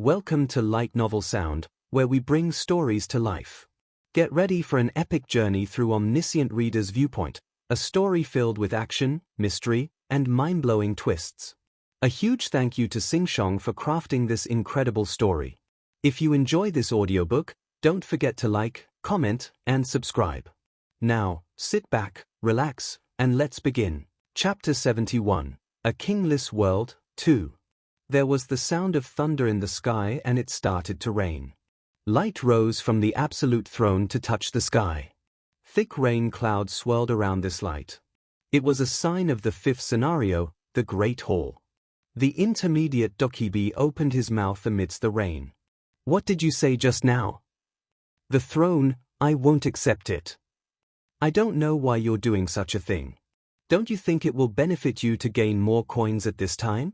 Welcome to Light Novel Sound, where we bring stories to life. Get ready for an epic journey through Omniscient Reader's Viewpoint, a story filled with action, mystery, and mind-blowing twists. A huge thank you to Sing-Shong for crafting this incredible story. If you enjoy this audiobook, don't forget to like, comment, and subscribe. Now, sit back, relax, and let's begin. Chapter 71, A Kingless World, 2. There was the sound of thunder in the sky and it started to rain. Light rose from the absolute throne to touch the sky. Thick rain clouds swirled around this light. It was a sign of the fifth scenario, the Great Hall. The intermediate Dokibi opened his mouth amidst the rain. What did you say just now? The throne, I won't accept it. I don't know why you're doing such a thing. Don't you think it will benefit you to gain more coins at this time?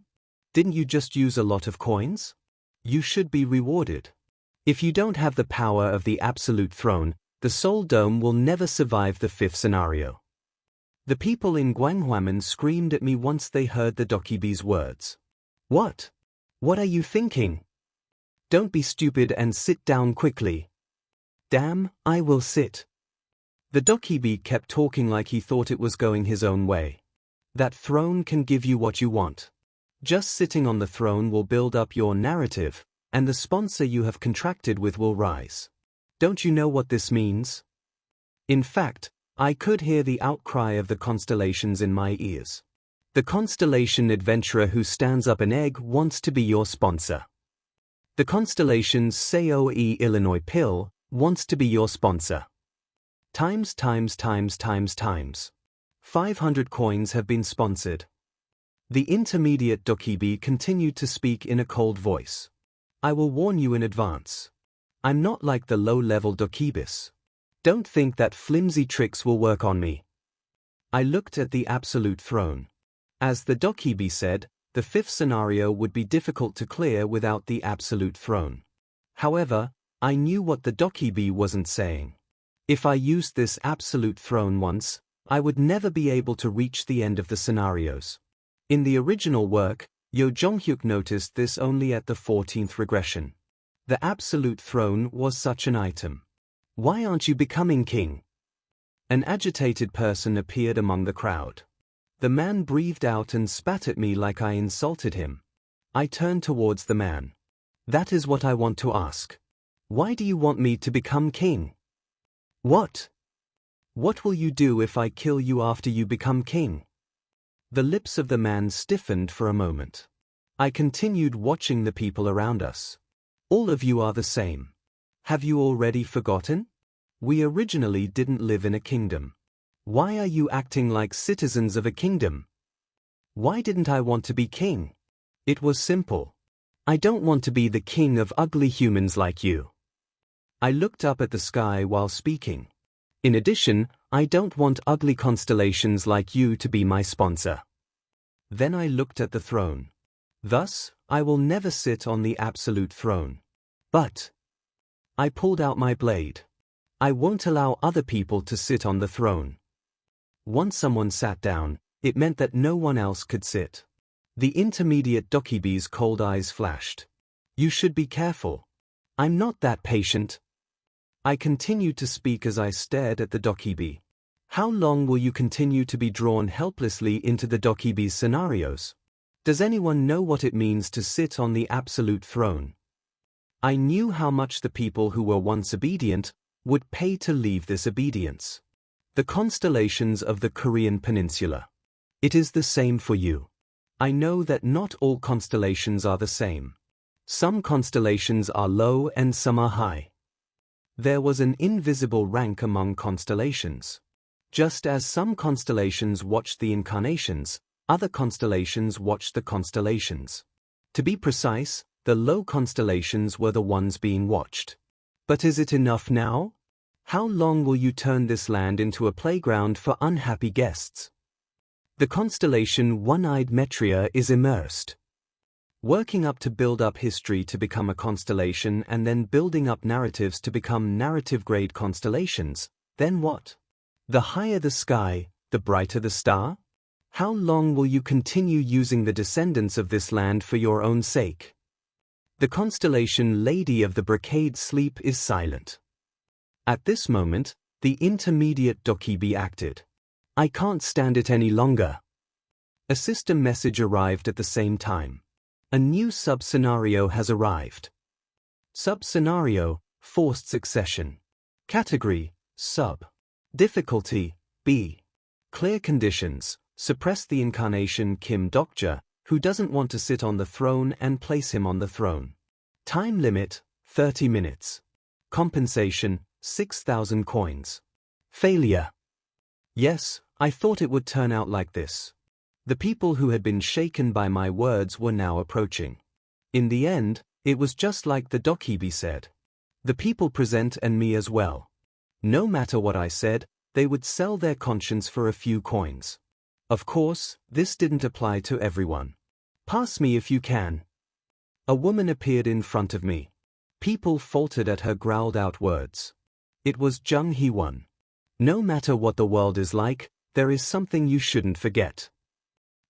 Didn't you just use a lot of coins? You should be rewarded. If you don't have the power of the absolute throne, the Soul Dome will never survive the fifth scenario. The people in Guanghuamen screamed at me once they heard the Dokibi's words. What? What are you thinking? Don't be stupid and sit down quickly. Damn, I will sit. The Dokibi kept talking like he thought it was going his own way. That throne can give you what you want. Just sitting on the throne will build up your narrative, and the sponsor you have contracted with will rise. Don't you know what this means? In fact, I could hear the outcry of the constellations in my ears. The constellation adventurer who stands up an egg wants to be your sponsor. The constellation Saoe Illinois Pill wants to be your sponsor. Times. 500 coins have been sponsored. The intermediate Dokibi continued to speak in a cold voice. I will warn you in advance. I'm not like the low-level Dokibis. Don't think that flimsy tricks will work on me. I looked at the absolute throne. As the Dokibi said, the fifth scenario would be difficult to clear without the absolute throne. However, I knew what the Dokibi wasn't saying. If I used this absolute throne once, I would never be able to reach the end of the scenarios. In the original work, Yo Jonghyuk noticed this only at the 14th regression. The absolute throne was such an item. Why aren't you becoming king? An agitated person appeared among the crowd. The man breathed out and spat at me like I insulted him. I turned towards the man. That is what I want to ask. Why do you want me to become king? What? What will you do if I kill you after you become king? The lips of the man stiffened for a moment. I continued watching the people around us. All of you are the same. Have you already forgotten? We originally didn't live in a kingdom. Why are you acting like citizens of a kingdom? Why didn't I want to be king? It was simple. I don't want to be the king of ugly humans like you. I looked up at the sky while speaking. In addition, I don't want ugly constellations like you to be my sponsor. Then I looked at the throne. Thus, I will never sit on the absolute throne. But I pulled out my blade. I won't allow other people to sit on the throne. Once someone sat down, it meant that no one else could sit. The intermediate Dokibi's cold eyes flashed. You should be careful. I'm not that patient. I continued to speak as I stared at the Dokibi. How long will you continue to be drawn helplessly into the Dokibi's scenarios? Does anyone know what it means to sit on the absolute throne? I knew how much the people who were once obedient would pay to leave this obedience. The constellations of the Korean peninsula. It is the same for you. I know that not all constellations are the same. Some constellations are low and some are high. There was an invisible rank among constellations. Just as some constellations watched the incarnations, other constellations watched the constellations. To be precise, the low constellations were the ones being watched. But is it enough now? How long will you turn this land into a playground for unhappy guests? The constellation One-Eyed Metria is immersed. Working up to build up history to become a constellation and then building up narratives to become narrative-grade constellations, then what? The higher the sky, the brighter the star? How long will you continue using the descendants of this land for your own sake? The constellation Lady of the Brocade Sleep is silent. At this moment, the intermediate Dokibi acted. I can't stand it any longer. A system message arrived at the same time. A new sub-scenario has arrived. Sub-scenario, forced succession. Category, sub. Difficulty, B. Clear conditions, suppress the incarnation Kim Dokja, who doesn't want to sit on the throne, and place him on the throne. Time limit, 30 minutes. Compensation, 6,000 coins. Failure. Yes, I thought it would turn out like this. The people who had been shaken by my words were now approaching. In the end, it was just like the Dokibi said. The people present and me as well. No matter what I said, they would sell their conscience for a few coins. Of course, this didn't apply to everyone. Pass me if you can. A woman appeared in front of me. People faltered at her growled out words. It was Jung Hee-won. No matter what the world is like, there is something you shouldn't forget.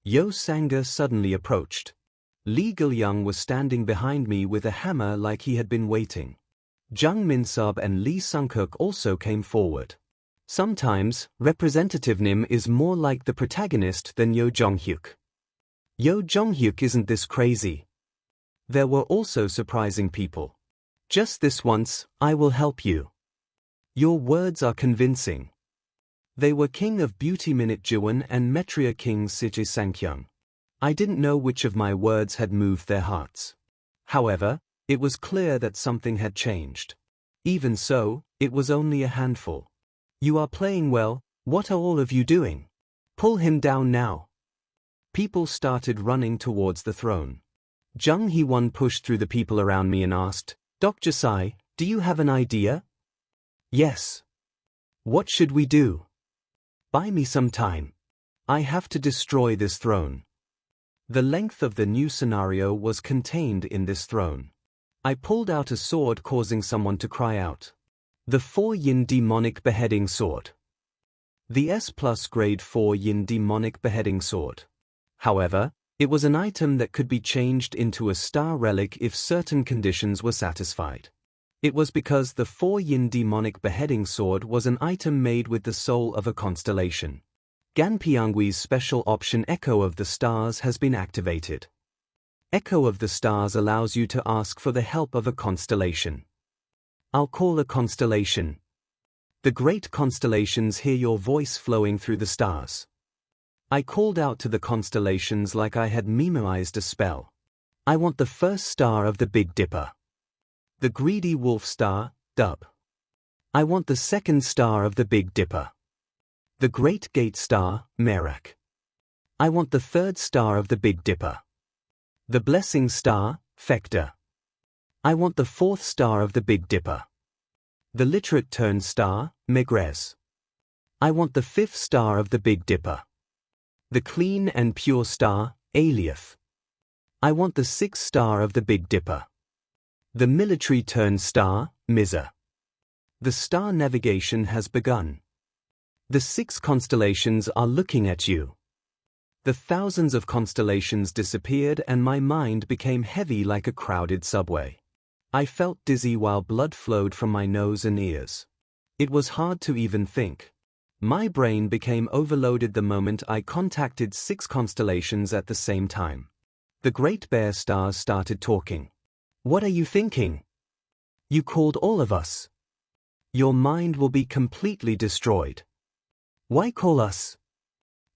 Yo Sanga suddenly approached. Lee Gil-young was standing behind me with a hammer like he had been waiting. Jung Min-sub and Lee Sung-kook also came forward. Sometimes, Representative Nim is more like the protagonist than Yo Jong-hyuk. Yo Jong-hyuk isn't this crazy. There were also surprising people. Just this once, I will help you. Your words are convincing. They were King of Beauty Minute Jiwon and Metria King Sije Sang-kyung. I didn't know which of my words had moved their hearts. However, it was clear that something had changed. Even so, it was only a handful. You are playing well, what are all of you doing? Pull him down now. People started running towards the throne. Jung Hee-won pushed through the people around me and asked, Dr. Sai, do you have an idea? Yes. What should we do? Buy me some time. I have to destroy this throne. The length of the new scenario was contained in this throne. I pulled out a sword, causing someone to cry out. The 4-yin demonic beheading sword. The S+ grade 4-yin demonic beheading sword. However, it was an item that could be changed into a star relic if certain conditions were satisfied. It was because the 4-yin demonic beheading sword was an item made with the soul of a constellation. Ganpyeongwi's special option Echo of the Stars has been activated. Echo of the Stars allows you to ask for the help of a constellation. I'll call a constellation. The great constellations hear your voice flowing through the stars. I called out to the constellations like I had memorized a spell. I want the first star of the Big Dipper. The greedy wolf star, Dub. I want the second star of the Big Dipper. The great gate star, Merak. I want the third star of the Big Dipper. The blessing star, Fector. I want the fourth star of the Big Dipper. The literate turn star, Megrez. I want the fifth star of the Big Dipper. The clean and pure star, Alioth. I want the sixth star of the Big Dipper. The military turn star, Miza. The star navigation has begun. The 6 constellations are looking at you. The thousands of constellations disappeared and my mind became heavy like a crowded subway. I felt dizzy while blood flowed from my nose and ears. It was hard to even think. My brain became overloaded the moment I contacted 6 constellations at the same time. The Great Bear stars started talking. What are you thinking? You called all of us. Your mind will be completely destroyed. Why call us?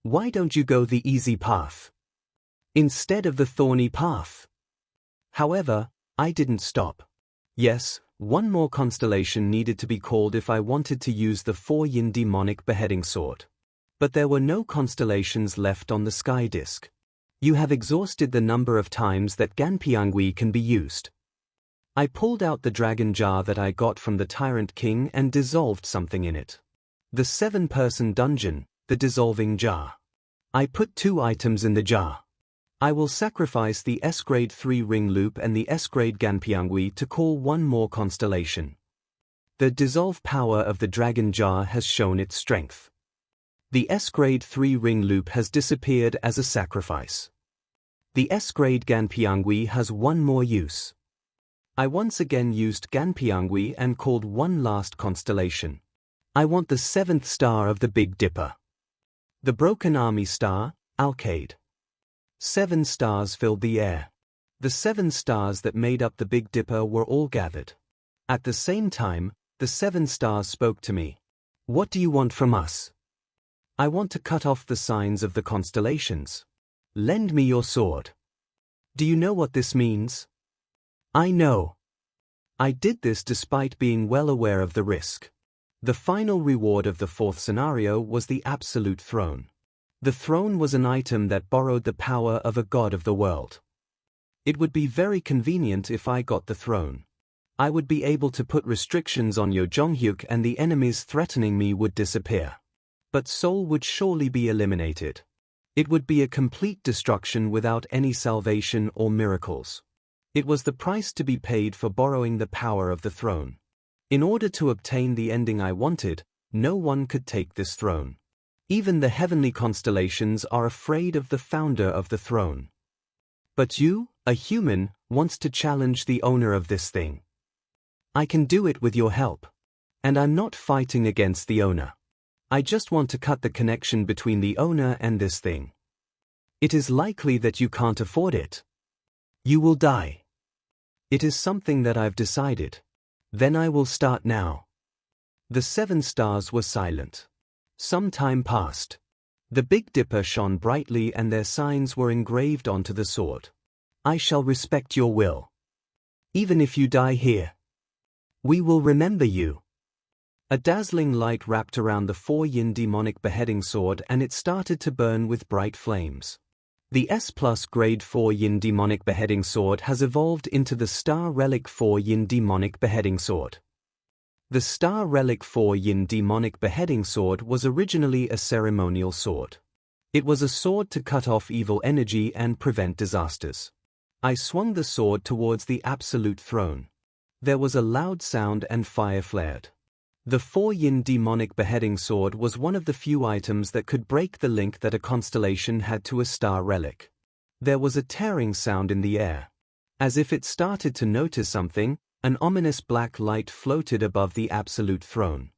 Why don't you go the easy path instead of the thorny path? However, I didn't stop. Yes, one more constellation needed to be called if I wanted to use the 4-yin demonic beheading sword. But there were no constellations left on the sky disk. You have exhausted the number of times that Ganpyeongwi can be used. I pulled out the dragon jar that I got from the Tyrant King and dissolved something in it. The 7-person dungeon, the dissolving jar. I put 2 items in the jar. I will sacrifice the S-grade 3 ring loop and the S-grade Ganpyeongwi to call one more constellation. The dissolve power of the dragon jar has shown its strength. The S-grade 3 ring loop has disappeared as a sacrifice. The S-grade Ganpyeongwi has one more use. I once again used Ganpiangui and called one last constellation. I want the 7th star of the Big Dipper. The Broken Army Star, Alcade. 7 stars filled the air. The 7 stars that made up the Big Dipper were all gathered. At the same time, the 7 stars spoke to me. What do you want from us? I want to cut off the signs of the constellations. Lend me your sword. Do you know what this means? I know. I did this despite being well aware of the risk. The final reward of the 4th scenario was the Absolute Throne. The throne was an item that borrowed the power of a god of the world. It would be very convenient if I got the throne. I would be able to put restrictions on Yo Jonghyuk and the enemies threatening me would disappear. But Seoul would surely be eliminated. It would be a complete destruction without any salvation or miracles. It was the price to be paid for borrowing the power of the throne. In order to obtain the ending I wanted, no one could take this throne. Even the heavenly constellations are afraid of the founder of the throne. But you, a human, wants to challenge the owner of this thing. I can do it with your help. And I'm not fighting against the owner. I just want to cut the connection between the owner and this thing. It is likely that you can't afford it. You will die. It is something that I've decided. Then I will start now. The 7 stars were silent. Some time passed. The Big Dipper shone brightly and their signs were engraved onto the sword. I shall respect your will. Even if you die here. We will remember you. A dazzling light wrapped around the 4-yin demonic beheading sword and it started to burn with bright flames. The S+ grade 4-yin demonic beheading sword has evolved into the Star Relic 4-yin demonic beheading sword. The Star Relic 4-yin demonic beheading sword was originally a ceremonial sword. It was a sword to cut off evil energy and prevent disasters. I swung the sword towards the Absolute Throne. There was a loud sound and fire flared. The 4-yin demonic beheading sword was one of the few items that could break the link that a constellation had to a star relic. There was a tearing sound in the air. As if it started to notice something, an ominous black light floated above the Absolute Throne.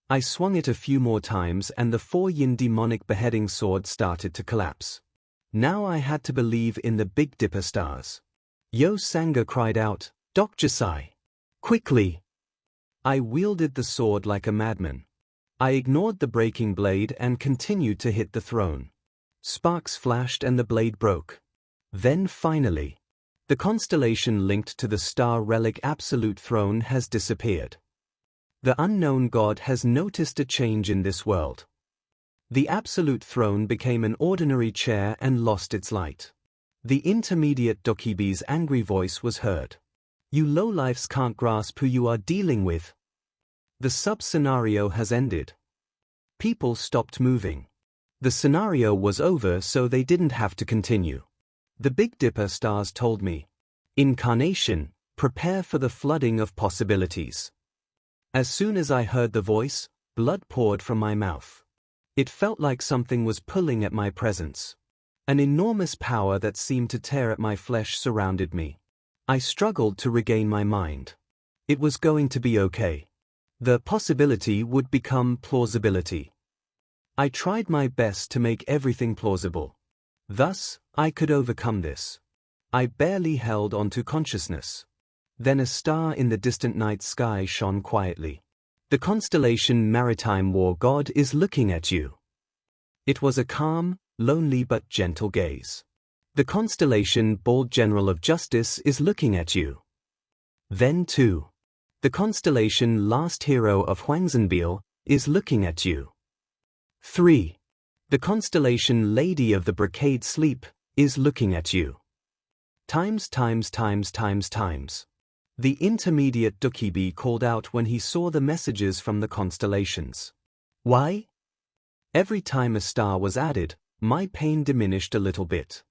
I swung it a few more times and the 4-yin demonic beheading sword started to collapse. Now I had to believe in the Big Dipper stars. Yo Sangha cried out, "Dr. Sai! Quickly!" I wielded the sword like a madman. I ignored the breaking blade and continued to hit the throne. Sparks flashed and the blade broke. Then finally, the constellation linked to the star relic Absolute Throne has disappeared. The unknown god has noticed a change in this world. The Absolute Throne became an ordinary chair and lost its light. The intermediate Dokibi's angry voice was heard. You lowlifes can't grasp who you are dealing with. The sub-scenario has ended. People stopped moving. The scenario was over so they didn't have to continue. The Big Dipper stars told me, "Incarnation, prepare for the flooding of possibilities." As soon as I heard the voice, blood poured from my mouth. It felt like something was pulling at my presence. An enormous power that seemed to tear at my flesh surrounded me. I struggled to regain my mind. It was going to be okay. The possibility would become plausibility. I tried my best to make everything plausible. Thus, I could overcome this. I barely held onto consciousness. Then a star in the distant night sky shone quietly. The constellation Maritime War God is looking at you. It was a calm, lonely but gentle gaze. The constellation Bald General of Justice is looking at you. Then too. The constellation Last Hero of Hwangsanbeil is looking at you. 3. The constellation Lady of the Brocade Sleep is looking at you. Times. The intermediate Dokibi called out when he saw the messages from the constellations. Why? Every time a star was added, my pain diminished a little bit.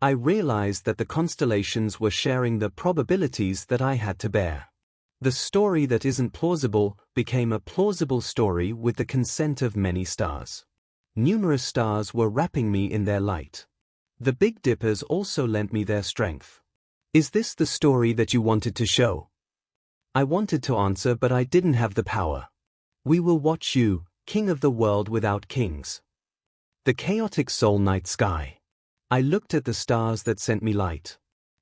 I realized that the constellations were sharing the probabilities that I had to bear. The story that isn't plausible became a plausible story with the consent of many stars. Numerous stars were wrapping me in their light. The Big Dippers also lent me their strength. Is this the story that you wanted to show? I wanted to answer but I didn't have the power. We will watch you, king of the world without kings. The chaotic soul night sky. I looked at the stars that sent me light.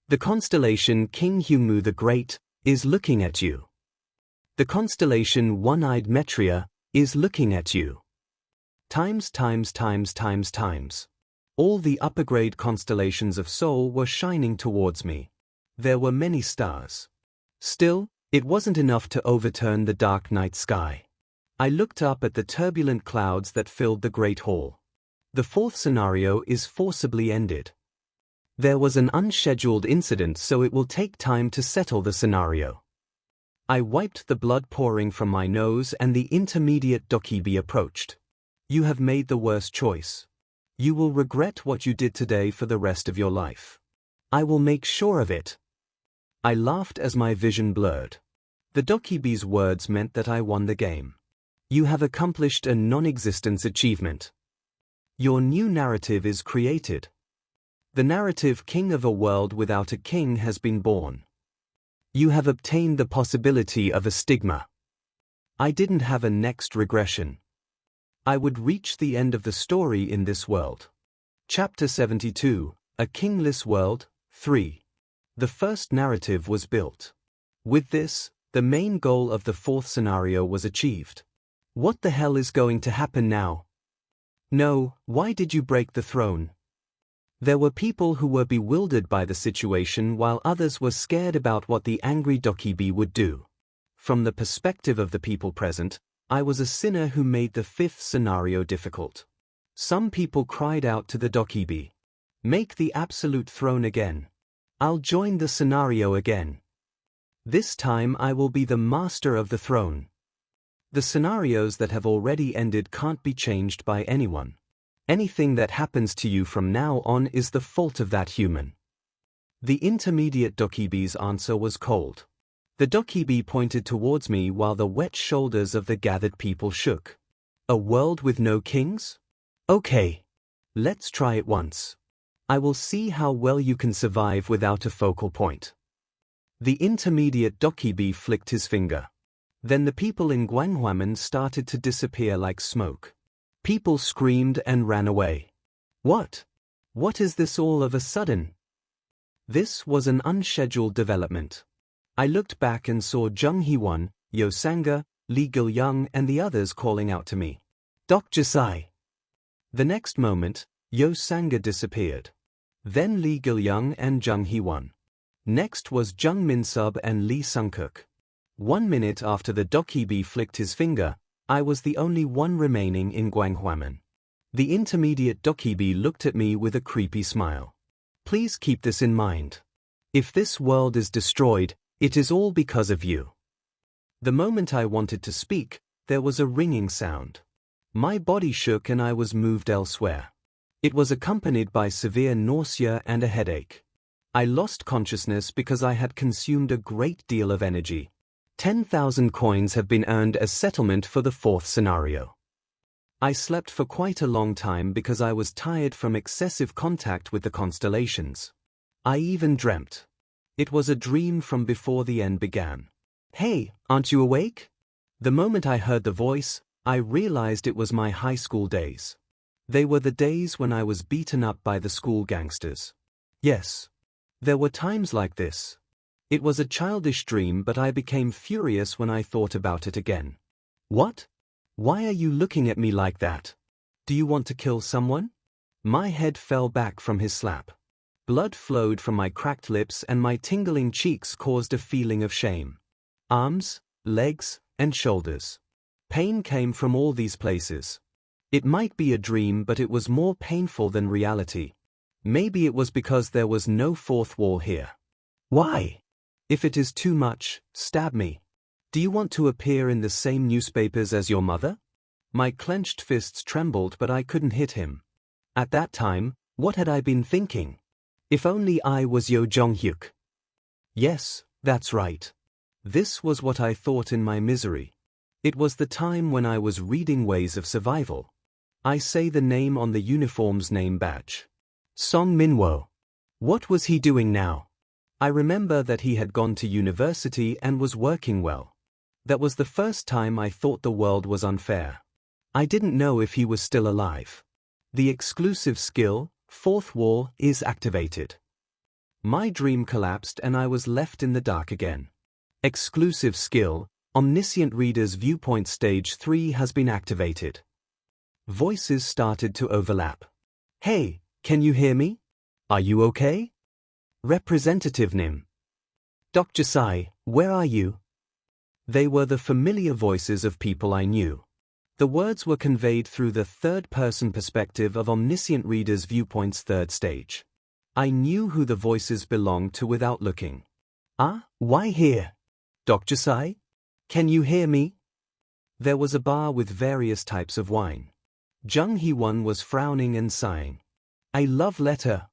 The constellation King Hyungmu the Great is looking at you. The constellation One-Eyed Metria is looking at you. Times. All the upper-grade constellations of Seoul were shining towards me. There were many stars. Still, it wasn't enough to overturn the dark night sky. I looked up at the turbulent clouds that filled the Great Hall. The fourth scenario is forcibly ended. There was an unscheduled incident, so it will take time to settle the scenario. I wiped the blood pouring from my nose and the intermediate Dokkibi approached. You have made the worst choice. You will regret what you did today for the rest of your life. I will make sure of it. I laughed as my vision blurred. The Dokkibi's words meant that I won the game. You have accomplished a non-existence achievement. Your new narrative is created. The narrative King of a World Without a King has been born. You have obtained the possibility of a stigma. I didn't have a next regression. I would reach the end of the story in this world. Chapter 72, A Kingless World, 3. The first narrative was built. With this, the main goal of the fourth scenario was achieved. What the hell is going to happen now? No, why did you break the throne? There were people who were bewildered by the situation while others were scared about what the angry Dokkibi would do. From the perspective of the people present, I was a sinner who made the fifth scenario difficult. Some people cried out to the Dokkibi, "Make the absolute throne again. I'll join the scenario again. This time I will be the master of the throne." The scenarios that have already ended can't be changed by anyone. Anything that happens to you from now on is the fault of that human. The intermediate Dokkibi's answer was cold. The Dokkibi pointed towards me while the wet shoulders of the gathered people shook. A world with no kings? Okay. Let's try it once. I will see how well you can survive without a focal point. The intermediate Dokkibi flicked his finger. Then the people in Gwanghwamun started to disappear like smoke. People screamed and ran away. What? What is this all of a sudden? This was an unscheduled development. I looked back and saw Jung Hee-won, Yo Sanga, Lee Gil-young and the others calling out to me. "Doc Jisai." The next moment, Yo Sanga disappeared. Then Lee Gil-young and Jung Hee-won. Next was Jung Min-sub and Lee Sung-kook. 1 minute after the Dokkibi flicked his finger, I was the only one remaining in Gwanghwamun. The intermediate Dokkibi looked at me with a creepy smile. Please keep this in mind. If this world is destroyed, it is all because of you. The moment I wanted to speak, there was a ringing sound. My body shook and I was moved elsewhere. It was accompanied by severe nausea and a headache. I lost consciousness because I had consumed a great deal of energy. 10,000 coins have been earned as settlement for the fourth scenario. I slept for quite a long time because I was tired from excessive contact with the constellations. I even dreamt. It was a dream from before the end began. "Hey, aren't you awake?" The moment I heard the voice, I realized it was my high school days. They were the days when I was beaten up by the school gangsters. Yes. There were times like this. It was a childish dream, but I became furious when I thought about it again. What? Why are you looking at me like that? Do you want to kill someone? My head fell back from his slap. Blood flowed from my cracked lips and my tingling cheeks caused a feeling of shame. Arms, legs, and shoulders. Pain came from all these places. It might be a dream, but it was more painful than reality. Maybe it was because there was no fourth wall here. Why? If it is too much, stab me. Do you want to appear in the same newspapers as your mother? My clenched fists trembled, but I couldn't hit him. At that time, what had I been thinking? If only I was Yo Jong-hyuk. Yes, that's right. This was what I thought in my misery. It was the time when I was reading Ways of Survival. I say the name on the uniform's name badge. Song Min-wo. What was he doing now? I remember that he had gone to university and was working well. That was the first time I thought the world was unfair. I didn't know if he was still alive. The exclusive skill, Fourth Wall, is activated. My dream collapsed and I was left in the dark again. Exclusive skill, Omniscient Reader's Viewpoint Stage 3 has been activated. Voices started to overlap. Hey, can you hear me? Are you okay? Representative Nim. Dr. Sai, where are you? They were the familiar voices of people I knew. The words were conveyed through the third-person perspective of Omniscient Reader's Viewpoint's third stage. I knew who the voices belonged to without looking. Why here? Dr. Sai? Can you hear me? There was a bar with various types of wine. Jung Hee-won was frowning and sighing. A love letter.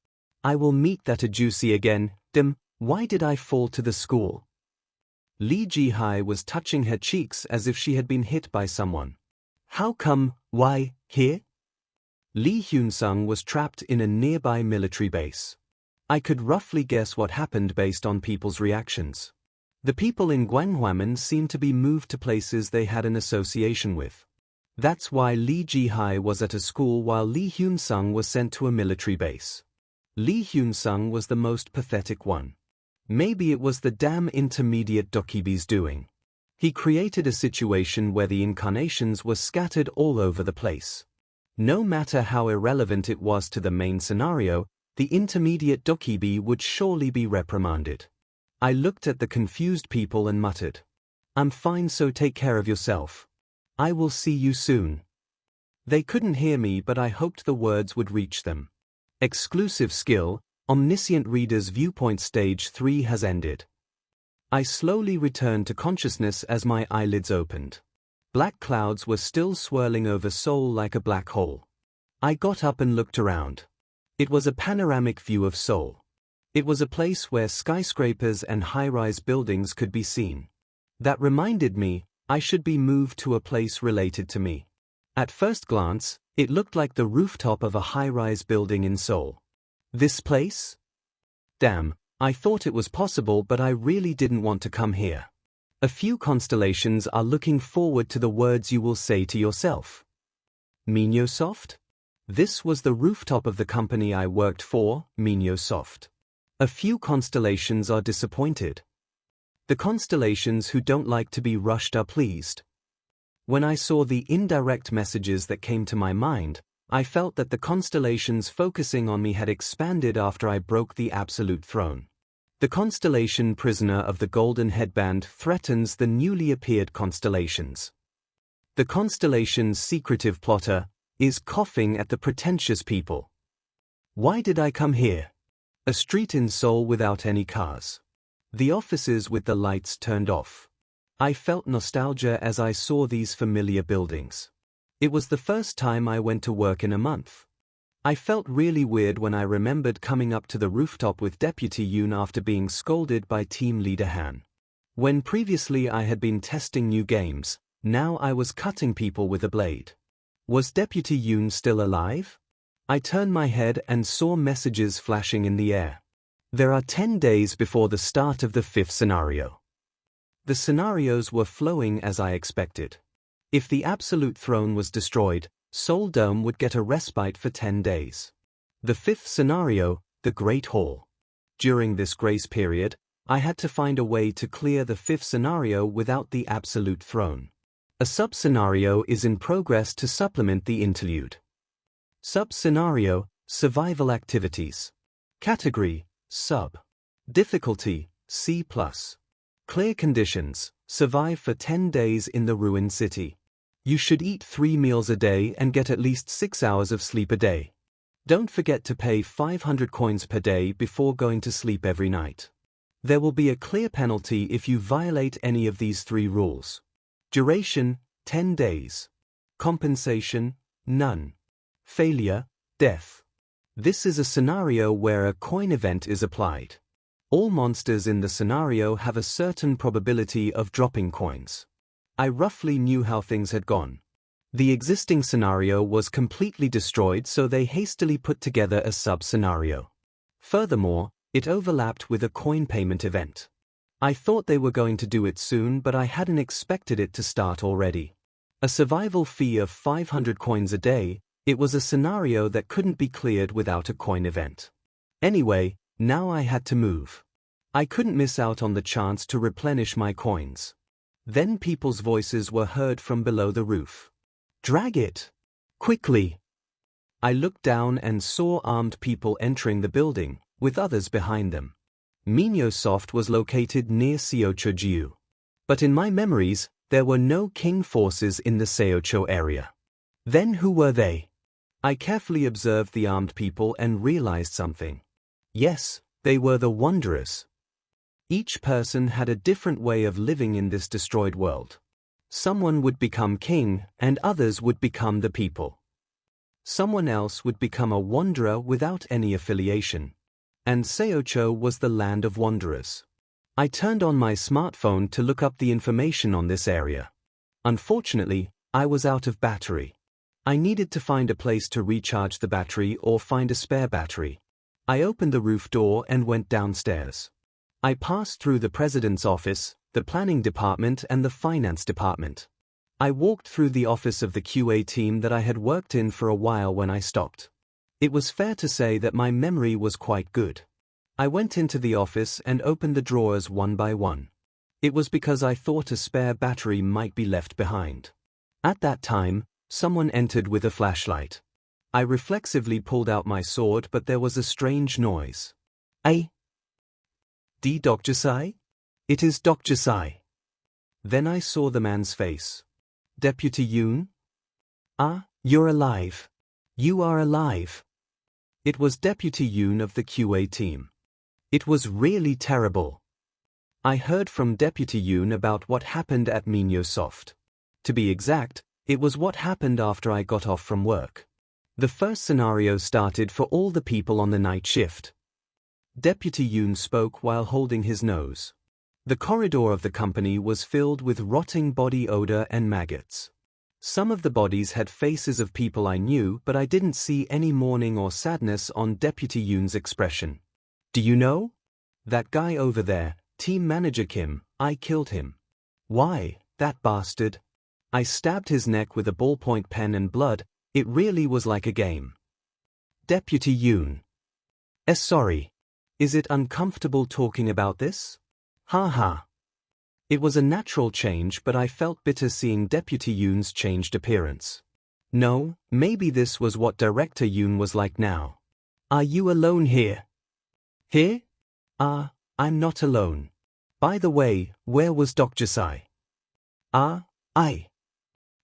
I will meet that a juicy again. Why did I fall to the school? Lee Ji-hai was touching her cheeks as if she had been hit by someone. How come, why, here? Lee Hyun-sung was trapped in a nearby military base. I could roughly guess what happened based on people's reactions. The people in Gwanghwamun seemed to be moved to places they had an association with. That's why Lee Ji-hai was at a school while Lee Hyun-sung was sent to a military base. Lee Hyun-sung was the most pathetic one. Maybe it was the damn intermediate Dokibi's doing. He created a situation where the incarnations were scattered all over the place. No matter how irrelevant it was to the main scenario, the intermediate Dokibi would surely be reprimanded. I looked at the confused people and muttered, I'm fine, so take care of yourself. I will see you soon. They couldn't hear me, but I hoped the words would reach them. Exclusive skill, Omniscient Reader's Viewpoint Stage 3 has ended. I slowly returned to consciousness as my eyelids opened. Black clouds were still swirling over Seoul like a black hole. I got up and looked around. It was a panoramic view of Seoul. It was a place where skyscrapers and high-rise buildings could be seen. That reminded me, I should be moved to a place related to me. At first glance, it looked like the rooftop of a high-rise building in Seoul. This place? Damn, I thought it was possible, but I really didn't want to come here. A few constellations are looking forward to the words you will say to yourself. Minyosoft? This was the rooftop of the company I worked for, Minyosoft. A few constellations are disappointed. The constellations who don't like to be rushed are pleased. When I saw the indirect messages that came to my mind, I felt that the constellations focusing on me had expanded after I broke the Absolute Throne. The constellation Prisoner of the Golden Headband threatens the newly appeared constellations. The constellation's secretive plotter is coughing at the pretentious people. Why did I come here? A street in Seoul without any cars. The offices with the lights turned off. I felt nostalgia as I saw these familiar buildings. It was the first time I went to work in a month. I felt really weird when I remembered coming up to the rooftop with Deputy Yoon after being scolded by Team Leader Han. When previously I had been testing new games, now I was cutting people with a blade. Was Deputy Yoon still alive? I turned my head and saw messages flashing in the air. There are 10 days before the start of the 5th scenario. The scenarios were flowing as I expected. If the Absolute Throne was destroyed, Seoul Dome would get a respite for 10 days. The 5th scenario, the Great Hall. During this grace period, I had to find a way to clear the 5th scenario without the Absolute Throne. A sub-scenario is in progress to supplement the interlude. Sub-scenario, Survival Activities. Category, Sub. Difficulty, C+. Clear conditions, survive for 10 days in the ruined city. You should eat 3 meals a day and get at least 6 hours of sleep a day. Don't forget to pay 500 coins per day before going to sleep every night. There will be a clear penalty if you violate any of these 3 rules. Duration, 10 days. Compensation, none. Failure, death. This is a scenario where a coin event is applied. All monsters in the scenario have a certain probability of dropping coins. I roughly knew how things had gone. The existing scenario was completely destroyed, so they hastily put together a sub-scenario. Furthermore, It overlapped with a coin payment event. I thought they were going to do it soon, but I hadn't expected it to start already. A survival fee of 500 coins a day. It was a scenario that couldn't be cleared without a coin event. Anyway, now I had to move. I couldn't miss out on the chance to replenish my coins. Then people's voices were heard from below the roof. Drag it! Quickly! I looked down and saw armed people entering the building, with others behind them. Minyosoft was located near Seocho-jiu. But in my memories, there were no king forces in the Seocho area. Then who were they? I carefully observed the armed people and realized something. Yes, they were the Wanderers. Each person had a different way of living in this destroyed world. Someone would become king, and others would become the people. Someone else would become a wanderer without any affiliation. And Seocho was the land of wanderers. I turned on my smartphone to look up the information on this area. Unfortunately, I was out of battery. I needed to find a place to recharge the battery or find a spare battery. I opened the roof door and went downstairs. I passed through the president's office, the planning department and the finance department. I walked through the office of the QA team that I had worked in for a while when I stopped. It was fair to say that my memory was quite good. I went into the office and opened the drawers one by one. It was because I thought a spare battery might be left behind. At that time, someone entered with a flashlight. I reflexively pulled out my sword, but there was a strange noise. Dr. Sai? It is Dr. Sai. Then I saw the man's face. Deputy Yoon? Ah, you're alive. You are alive. It was Deputy Yoon of the QA team. It was really terrible. I heard from Deputy Yoon about what happened at Minyosoft. To be exact, it was what happened after I got off from work. The first scenario started for all the people on the night shift. Deputy Yoon spoke while holding his nose. The corridor of the company was filled with rotting body odor and maggots. Some of the bodies had faces of people I knew, but I didn't see any mourning or sadness on Deputy Yoon's expression. Do you know? That guy over there, Team Manager Kim, I killed him. Why, that bastard. I stabbed his neck with a ballpoint pen and blood. It really was like a game. Deputy Yoon. Sorry. Is it uncomfortable talking about this? Ha ha. It was a natural change, but I felt bitter seeing Deputy Yoon's changed appearance. No, maybe this was what Director Yoon was like now. Are you alone here? Here? I'm not alone. By the way, where was Dr. Sai? I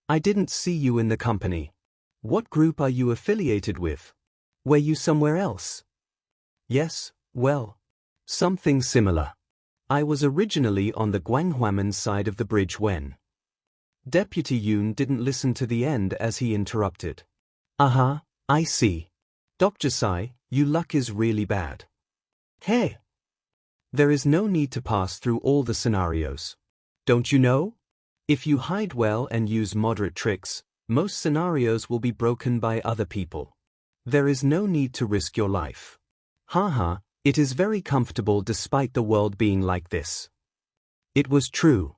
didn't see you in the company. What group are you affiliated with? Were you somewhere else? Yes, well, something similar. I was originally on the Gwanghwaman side of the bridge when. Deputy Yoon didn't listen to the end as he interrupted. I see. Dr. Sai, your luck is really bad. Hey! There is no need to pass through all the scenarios. Don't you know? If you hide well and use moderate tricks, most scenarios will be broken by other people. There is no need to risk your life. It is very comfortable despite the world being like this. It was true.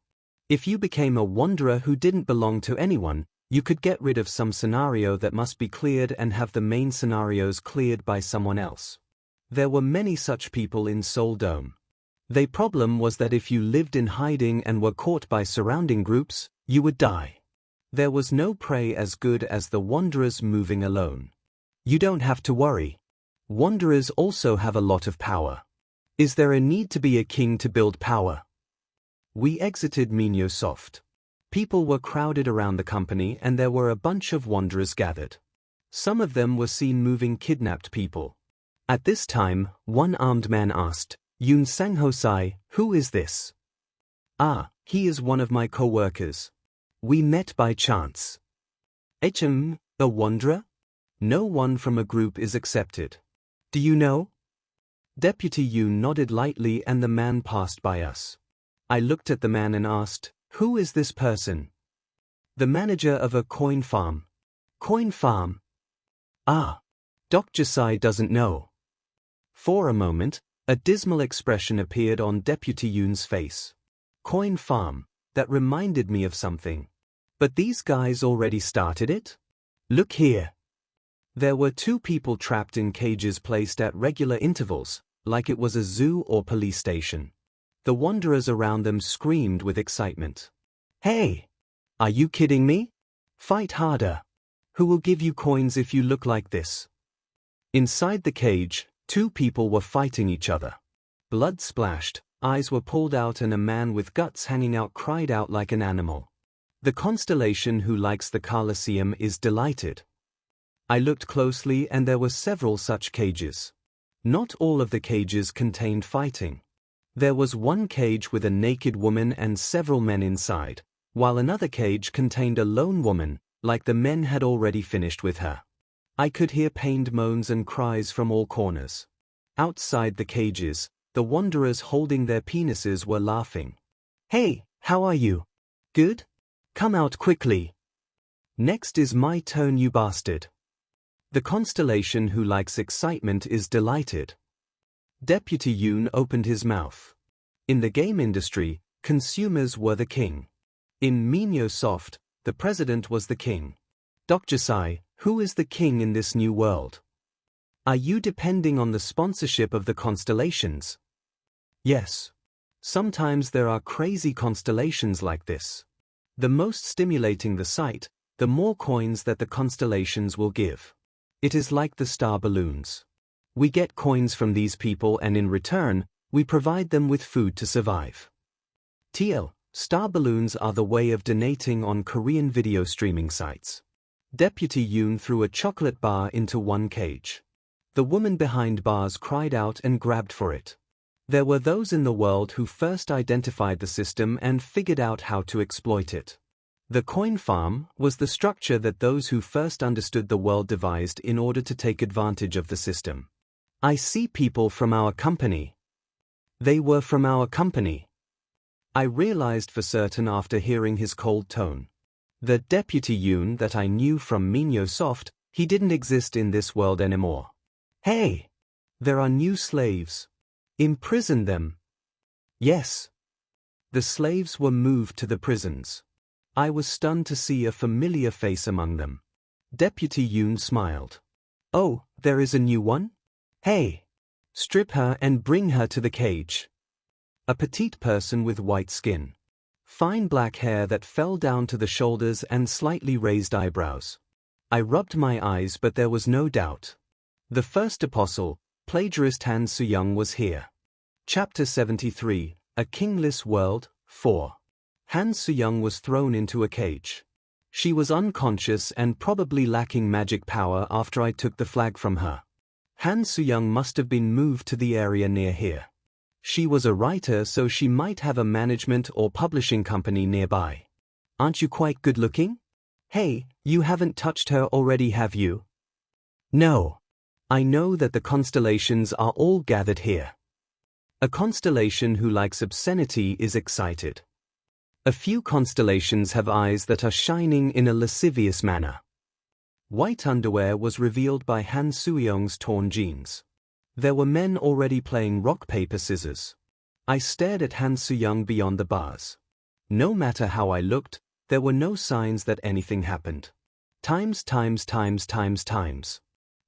If you became a wanderer who didn't belong to anyone, you could get rid of some scenario that must be cleared and have the main scenarios cleared by someone else. There were many such people in Seoul Dome. The problem was that if you lived in hiding and were caught by surrounding groups, you would die. There was no prey as good as the wanderers moving alone. You don't have to worry. Wanderers also have a lot of power. Is there a need to be a king to build power? We exited Minyosoft. People were crowded around the company and there were a bunch of wanderers gathered. Some of them were seen moving kidnapped people. At this time, one armed man asked, Yoon Sang-ho-sai, who is this? He is one of my co-workers. We met by chance. A wanderer? No one from a group is accepted. Do you know? Deputy Yoon nodded lightly and the man passed by us. I looked at the man and asked, who is this person? The manager of a coin farm. Coin farm? Dr. Sai doesn't know. For a moment, A dismal expression appeared on Deputy Yoon's face. Coin farm, that reminded me of something. But these guys already started it? Look here. There were 2 people trapped in cages placed at regular intervals, like it was a zoo or police station. The wanderers around them screamed with excitement. Hey! Are you kidding me? Fight harder. Who will give you coins if you look like this? Inside the cage, 2 people were fighting each other. Blood splashed, eyes were pulled out, and a man with guts hanging out cried out like an animal. The constellation who likes the Colosseum is delighted. I looked closely and there were several such cages. Not all of the cages contained fighting. There was one cage with a naked woman and several men inside, while another cage contained a lone woman, like the men had already finished with her. I could hear pained moans and cries from all corners. Outside the cages, the wanderers holding their penises were laughing. Hey, how are you? Good? Come out quickly. Next is my turn, you bastard. The constellation who likes excitement is delighted. Deputy Yoon opened his mouth. In the game industry, consumers were the king. In Microsoft, the president was the king. Dr. Sai, who is the king in this new world? Are you depending on the sponsorship of the constellations? Yes. Sometimes there are crazy constellations like this. The most stimulating the site, the more coins that the constellations will give. It is like the star balloons. We get coins from these people and in return, we provide them with food to survive. TL, star balloons are the way of donating on Korean video streaming sites. Deputy Yoon threw a chocolate bar into one cage. The woman behind bars cried out and grabbed for it. There were those in the world who first identified the system and figured out how to exploit it. The coin farm was the structure that those who first understood the world devised in order to take advantage of the system. I see people from our company. They were from our company. I realized for certain after hearing his cold tone. The Deputy Yoon that I knew from Microsoft, he didn't exist in this world anymore. Hey! There are new slaves. Imprison them. Yes. The slaves were moved to the prisons. I was stunned to see a familiar face among them. Deputy Yoon smiled. Oh, there is a new one? Hey! Strip her and bring her to the cage. A petite person with white skin. Fine black hair that fell down to the shoulders and slightly raised eyebrows. I rubbed my eyes, but there was no doubt. The first apostle, plagiarist Han Soo-young, was here. Chapter 73, A Kingless World, 4. Han Soo-young was thrown into a cage. She was unconscious and probably lacking magic power after I took the flag from her. Han Soo-young must have been moved to the area near here. She was a writer, so she might have a management or publishing company nearby. Aren't you quite good looking? Hey, you haven't touched her already, have you? No. I know that the constellations are all gathered here. A constellation who likes obscenity is excited. A few constellations have eyes that are shining in a lascivious manner. White underwear was revealed by Han Soo-young's torn jeans. There were men already playing rock, paper, scissors. I stared at Han Soo-young beyond the bars. No matter how I looked, there were no signs that anything happened. Times.